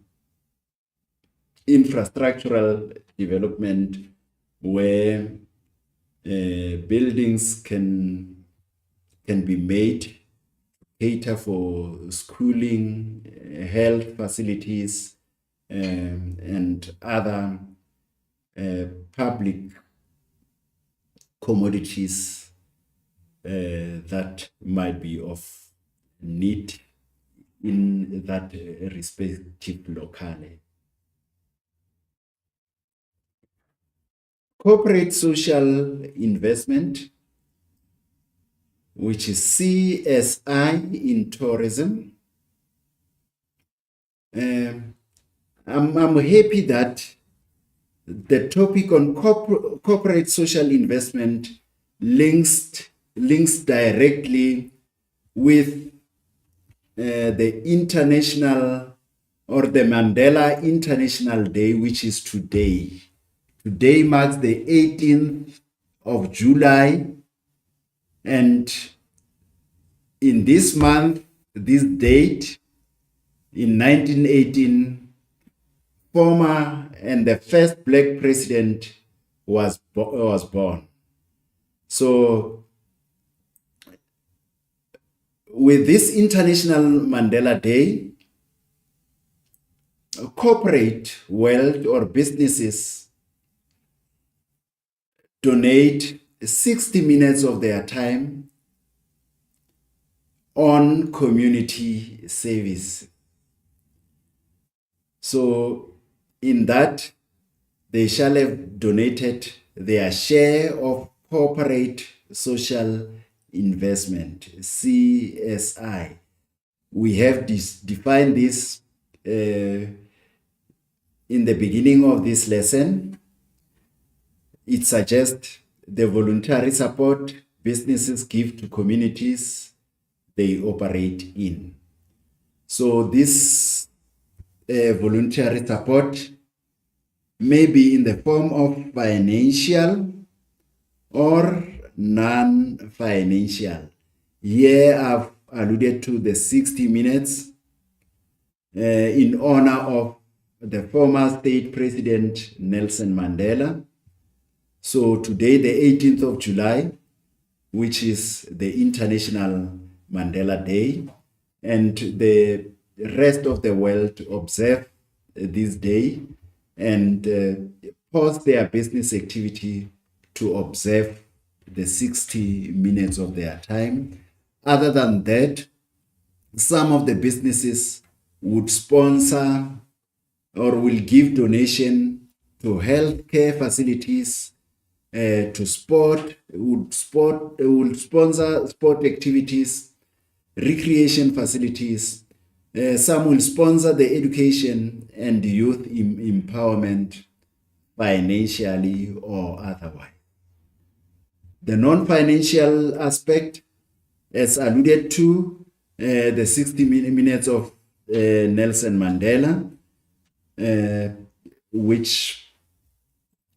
infrastructural development, where buildings can be made to cater for schooling, health facilities, and other public commodities that might be of need in that respective locale. Corporate social investment, which is CSI in tourism. I'm happy that the topic on corporate social investment links directly with the international or the Mandela International Day, which is today. Today marks the 18th of July, and in this month, this date, in 1918, former and the first Black president was born. So with this International Mandela Day, corporate world or businesses donate 60 minutes of their time on community service. So in that, they shall have donated their share of corporate social investment, CSI. We have defined this in the beginning of this lesson. It suggests the voluntary support businesses give to communities they operate in. So this voluntary support may be in the form of financial or non-financial. Here I've alluded to the 60 minutes in honor of the former state president Nelson Mandela. So today, the 18th of July, which is the International Mandela Day, and the rest of the world observe this day and pause their business activity to observe the 60 minutes of their time. Other than that, some of the businesses would sponsor or will give donation to healthcare facilities, to sport, would sponsor sport activities, recreation facilities. Some will sponsor the education and youth empowerment financially or otherwise. The non-financial aspect, as alluded to, the 60 minutes of Nelson Mandela, which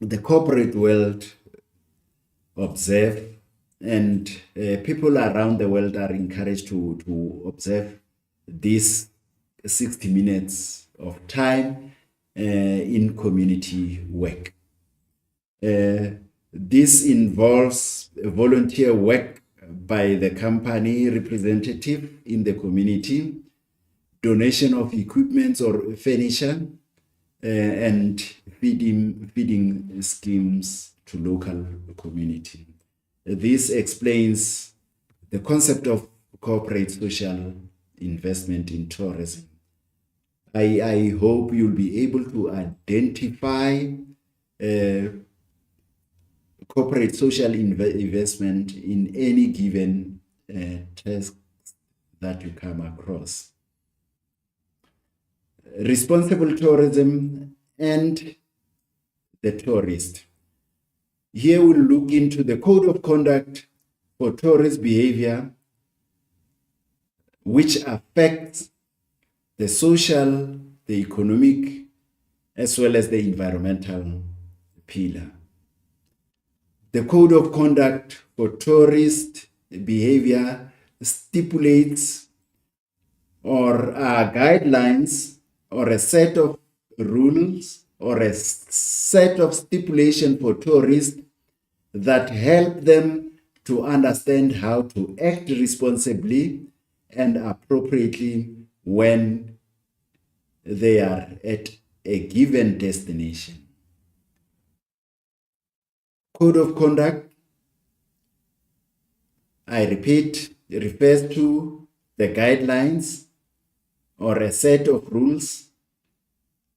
the corporate world observe, and people around the world are encouraged to observe these 60 minutes of time in community work. This involves volunteer work by the company representative in the community, donation of equipment or furniture, and feeding schemes to local community. This explains the concept of corporate social investment in tourism. I hope you'll be able to identify corporate social investment in any given task that you come across. Responsible tourism and the tourist. Here we'll look into the code of conduct for tourist behavior, which affects the social, the economic, as well as the environmental pillar. The code of conduct for tourist behavior stipulates or guidelines or a set of rules or a set of stipulation for tourists that help them to understand how to act responsibly and appropriately when they are at a given destination. Code of conduct I repeat, refers to the guidelines or a set of rules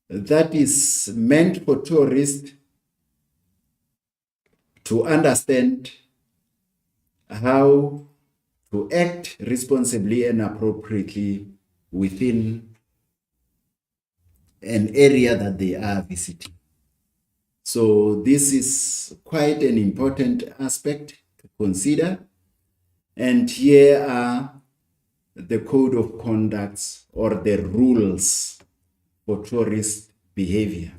that is meant for tourists to understand how to act responsibly and appropriately within an area that they are visiting. So this is quite an important aspect to consider. And here are the code of conducts or the rules for tourist behavior.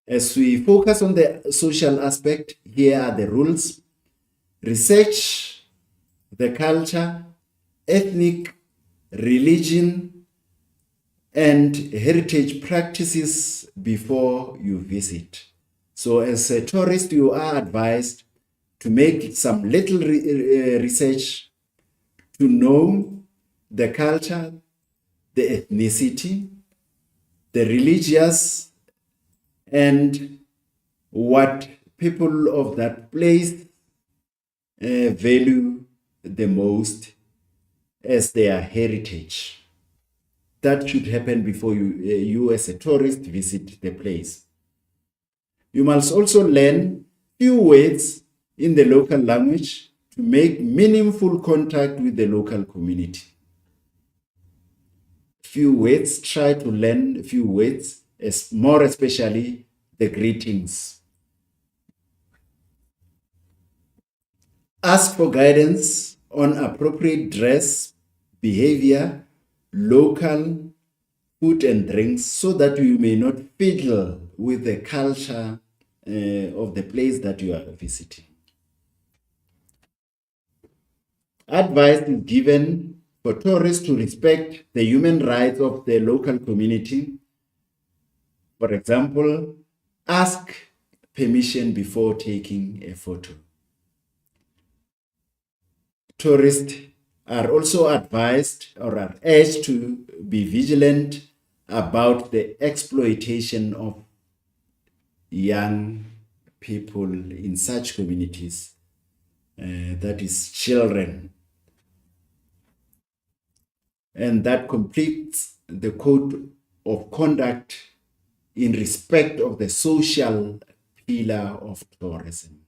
As we focus on the social aspect, here are the rules. Research the culture, ethnic, religion, and heritage practices before you visit. So as a tourist, you are advised to make some little research to know the culture, the ethnicity, the religious, and what people of that place value the most as their heritage. That should happen before you as a tourist visit the place. You must also learn few words in the local language to make meaningful contact with the local community. Few words, try to learn a few words, more especially the greetings. Ask for guidance on appropriate dress, behavior, local food and drinks so that you may not fiddle with the culture of the place that you are visiting. Advice is given for tourists to respect the human rights of the local community. For example, ask permission before taking a photo. Tourists are also advised or are urged to be vigilant about the exploitation of young people in such communities, that is children. And that completes the code of conduct in respect of the social pillar of tourism.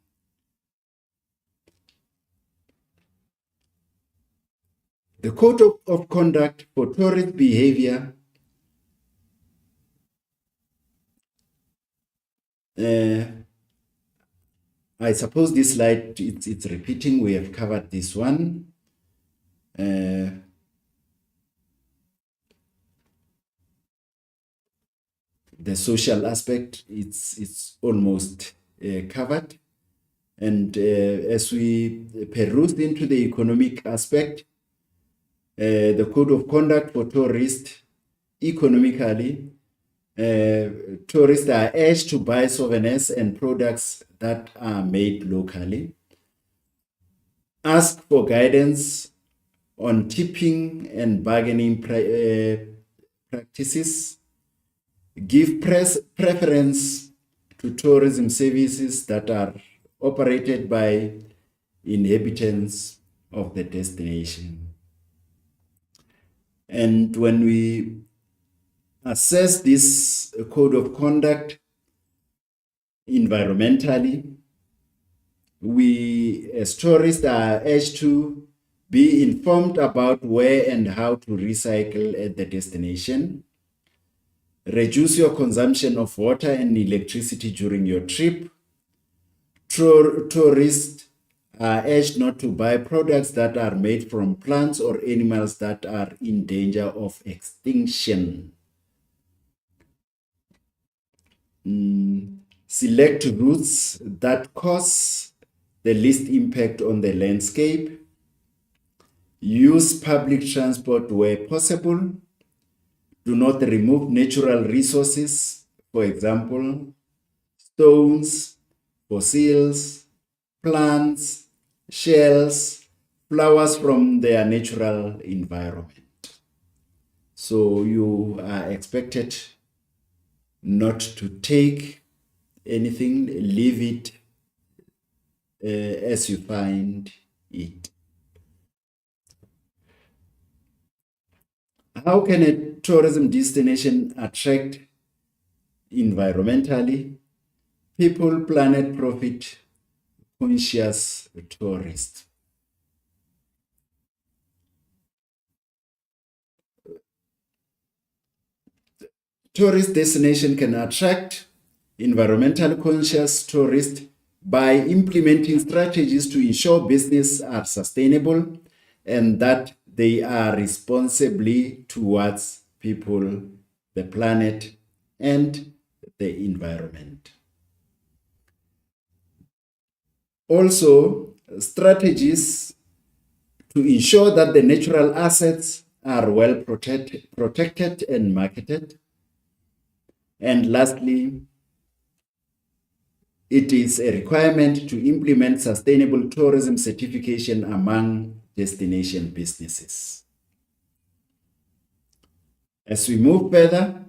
The code of conduct for tourist behavior I suppose this slide, it's repeating. We have covered this one. The social aspect, it's almost covered. And as we perused into the economic aspect, the code of conduct for tourists economically, tourists are urged to buy souvenirs and products that are made locally. Ask for guidance on tipping and bargaining practices. Give preference to tourism services that are operated by inhabitants of the destination. And when we assess this code of conduct environmentally, we as tourists are urged to be informed about where and how to recycle at the destination. Reduce your consumption of water and electricity during your trip. Tourists are urged not to buy products that are made from plants or animals that are in danger of extinction. Select routes that cause the least impact on the landscape. Use public transport where possible. Do not remove natural resources, for example, stones, fossils, plants, shells, flowers from their natural environment. So you are expected not to take anything, leave it as you find it. How can a tourism destination attract environmentally, people, planet, profit conscious tourists? Tourist destination can attract environmental conscious tourists by implementing strategies to ensure business are sustainable and that they are responsibly towards people, the planet, and the environment. Also, strategies to ensure that the natural assets are well protected and marketed. And lastly, it is a requirement to implement sustainable tourism certification among destination businesses. As we move further,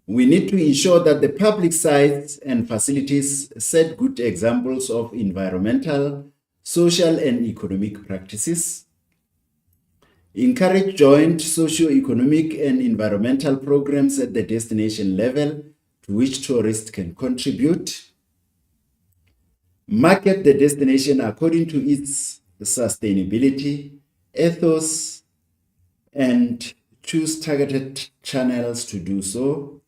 we need to ensure that the public sites and facilities set good examples of environmental, social, and economic practices. Encourage joint socio-economic and environmental programs at the destination level to which tourists can contribute. Market the destination according to its sustainability, ethos, and choose targeted channels to do so.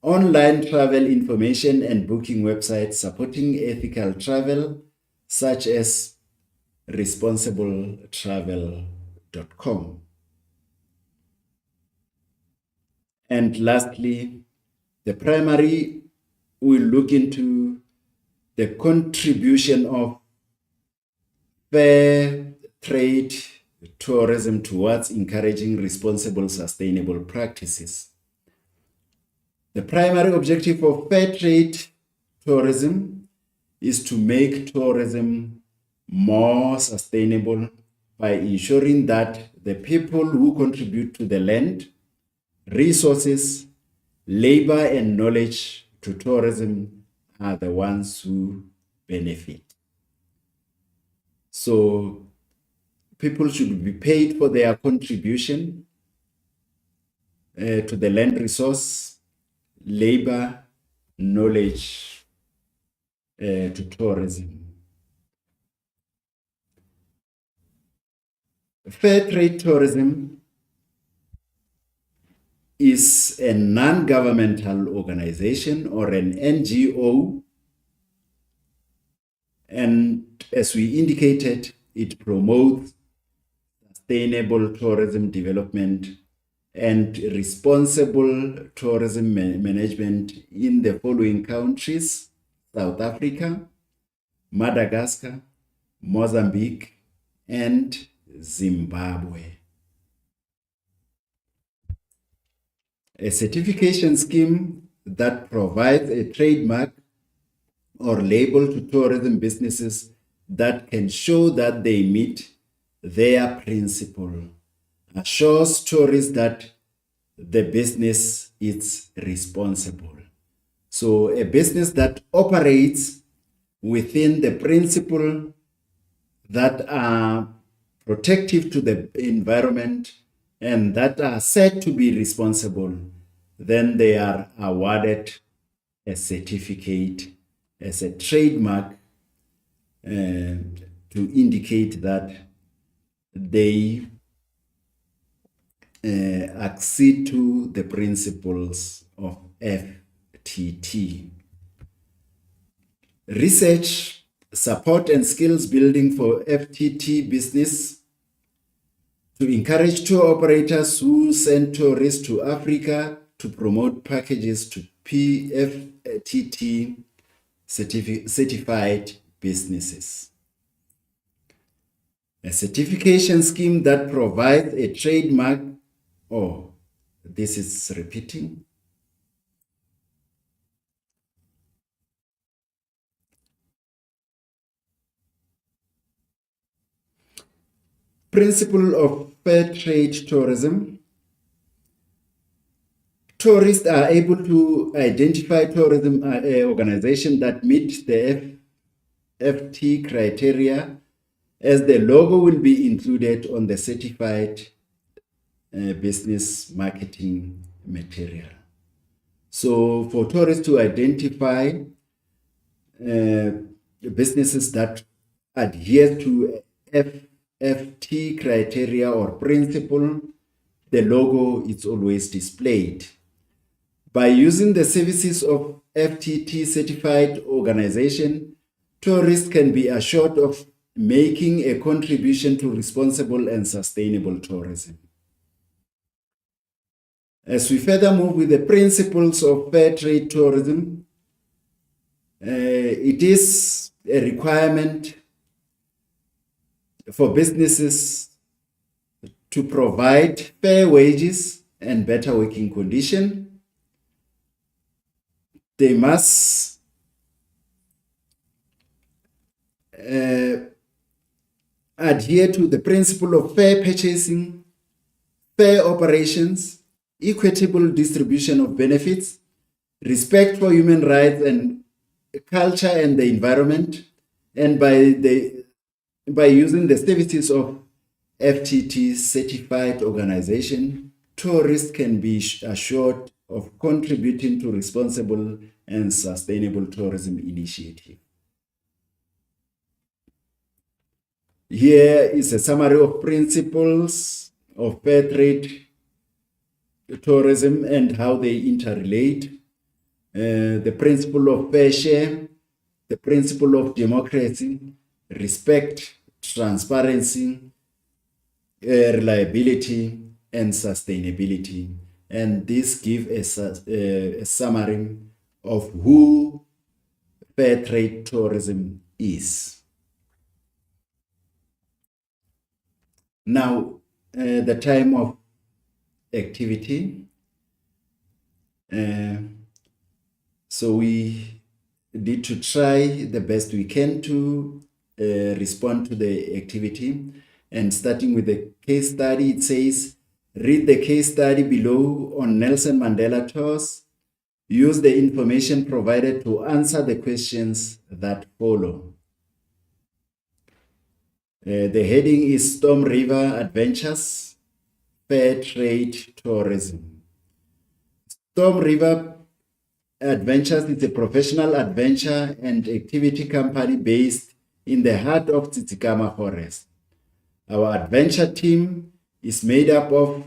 Online travel information and booking websites supporting ethical travel, such as responsibletravel.com. And lastly, the primary will look into the contribution of fair trade tourism towards encouraging responsible, sustainable practices. The primary objective of fair trade tourism is to make tourism more sustainable by ensuring that the people who contribute to the land, resources, labor, and knowledge to tourism are the ones who benefit. So people should be paid for their contribution to the land resource, labor, knowledge to tourism. Fair trade tourism is a non-governmental organization or an NGO, and as we indicated, it promotes sustainable tourism development and responsible tourism management in the following countries: South Africa, Madagascar, Mozambique, and Zimbabwe. A certification scheme that provides a trademark or label to tourism businesses that can show that they meet their principle assures tourists that the business is responsible. So a business that operates within the principle that are protective to the environment and that are said to be responsible, then they are awarded a certificate as a trademark to indicate that they accede to the principles of FTT. Research, support, and skills building for FTT business to encourage tour operators who send tourists to Africa to promote packages to PFTT certified businesses. A certification scheme that provides a trademark, this is repeating. Principle of fair trade tourism. Tourists are able to identify tourism organizations that meet the FT criteria, as the logo will be included on the certified business marketing material. So for tourists to identify businesses that adhere to FT criteria or principle, the logo is always displayed. By using the services of FTT certified organization, tourists can be assured of making a contribution to responsible and sustainable tourism. As we further move with the principles of fair trade tourism, it is a requirement for businesses to provide fair wages and better working conditions. They must adhere to the principle of fair purchasing, fair operations, equitable distribution of benefits, respect for human rights and culture and the environment, and by using the services of FTT certified organization, tourists can be assured of contributing to responsible and sustainable tourism initiative. Here is a summary of principles of fair trade tourism and how they interrelate. The principle of fair share, the principle of democracy, respect, transparency, reliability, and sustainability. And this gives a summary of who fair trade tourism is. Now, the time of activity. So we need to try the best we can to respond to the activity. And starting with the case study, it says, read the case study below on Nelson Mandela tours. Use the information provided to answer the questions that follow. The heading is Storm River Adventures, Fair Trade Tourism. Storm River Adventures is a professional adventure and activity company based in the heart of Tsitsikamma Forest. Our adventure team is made up of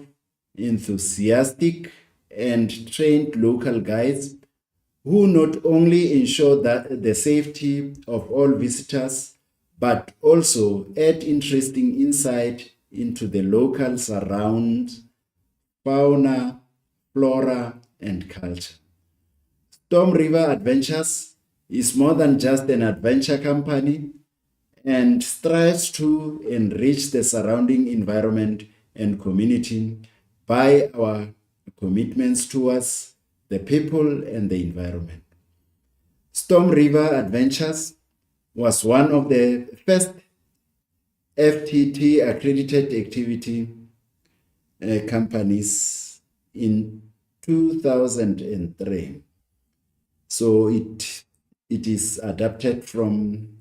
enthusiastic and trained local guides who not only ensure that the safety of all visitors, but also add interesting insight into the local surrounds, fauna, flora, and culture. Storm River Adventures is more than just an adventure company and strives to enrich the surrounding environment and community by our commitments towards the people and the environment. Storm River Adventures was one of the first FTT accredited activity companies in 2003. So it is adapted from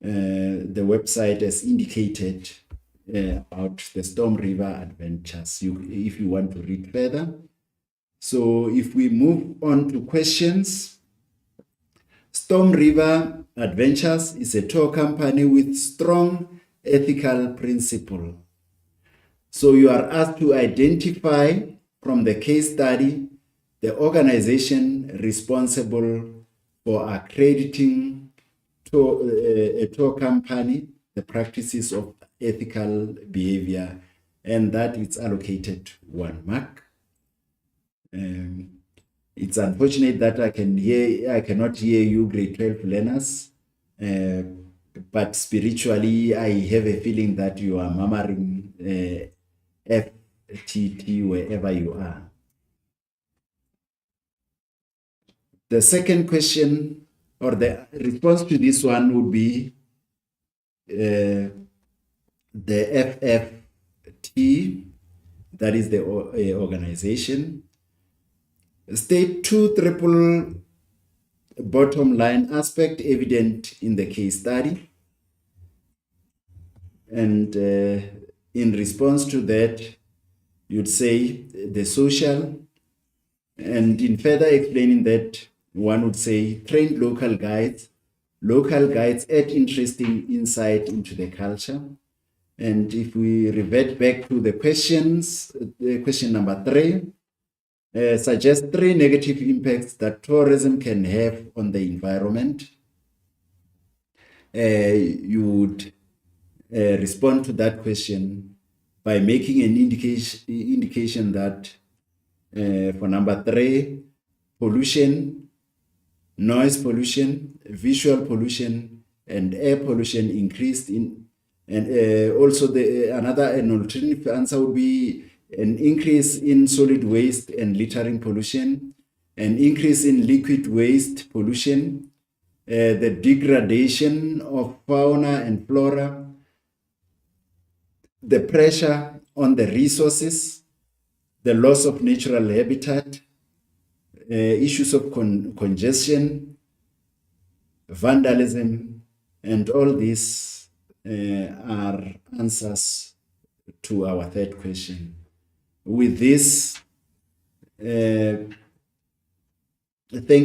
the website as indicated about the Storm River Adventures, if you want to read further. So if we move on to questions, Storm River Adventures is a tour company with strong ethical principle. So you are asked to identify from the case study the organization responsible for accrediting a tour company, the practices of ethical behavior, and that it's allocated 1 mark. It's unfortunate that I cannot hear you grade 12 learners, but spiritually I have a feeling that you are murmuring FTT wherever you are. The second question or the response to this one would be the FFT, that is the organization. State 2 bottom line aspect evident in the case study. And in response to that, you'd say the social. And in further explaining that, one would say trained local guides. Local guides add interesting insight into the culture. And if we revert back to the questions, question number 3, suggest 3 negative impacts that tourism can have on the environment. You would respond to that question by making an indication that for number 3, pollution, noise pollution, visual pollution, and air pollution increased in, and also an alternative answer would be an increase in solid waste and littering pollution, an increase in liquid waste pollution, the degradation of fauna and flora, the pressure on the resources, the loss of natural habitat, issues of congestion, vandalism, and all these are answers to our third question. With this, thank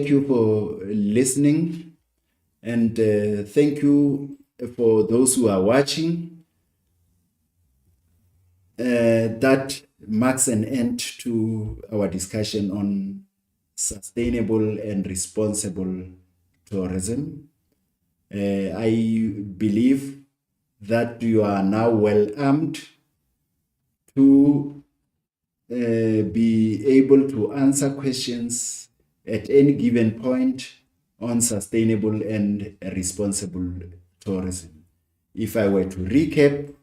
you for listening, and thank you for those who are watching. That marks an end to our discussion on sustainable and responsible tourism. I believe that you are now well armed to be able to answer questions at any given point on sustainable and responsible tourism. If I were to recap,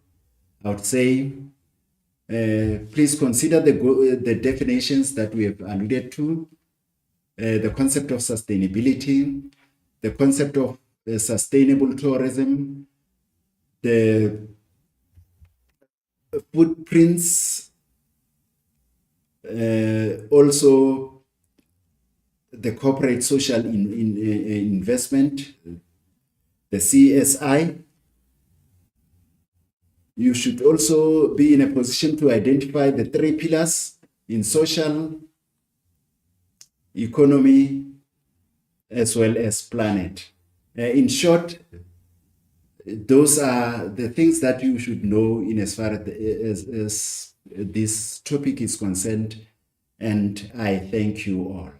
I would say, please consider the definitions that we have alluded to, the concept of sustainability, the concept of sustainable tourism, the footprints, also the corporate social investment, the CSI. You should also be in a position to identify the 3 pillars in social, economy, as well as planet. In short, those are the things that you should know in as far as this topic is concerned, and I thank you all.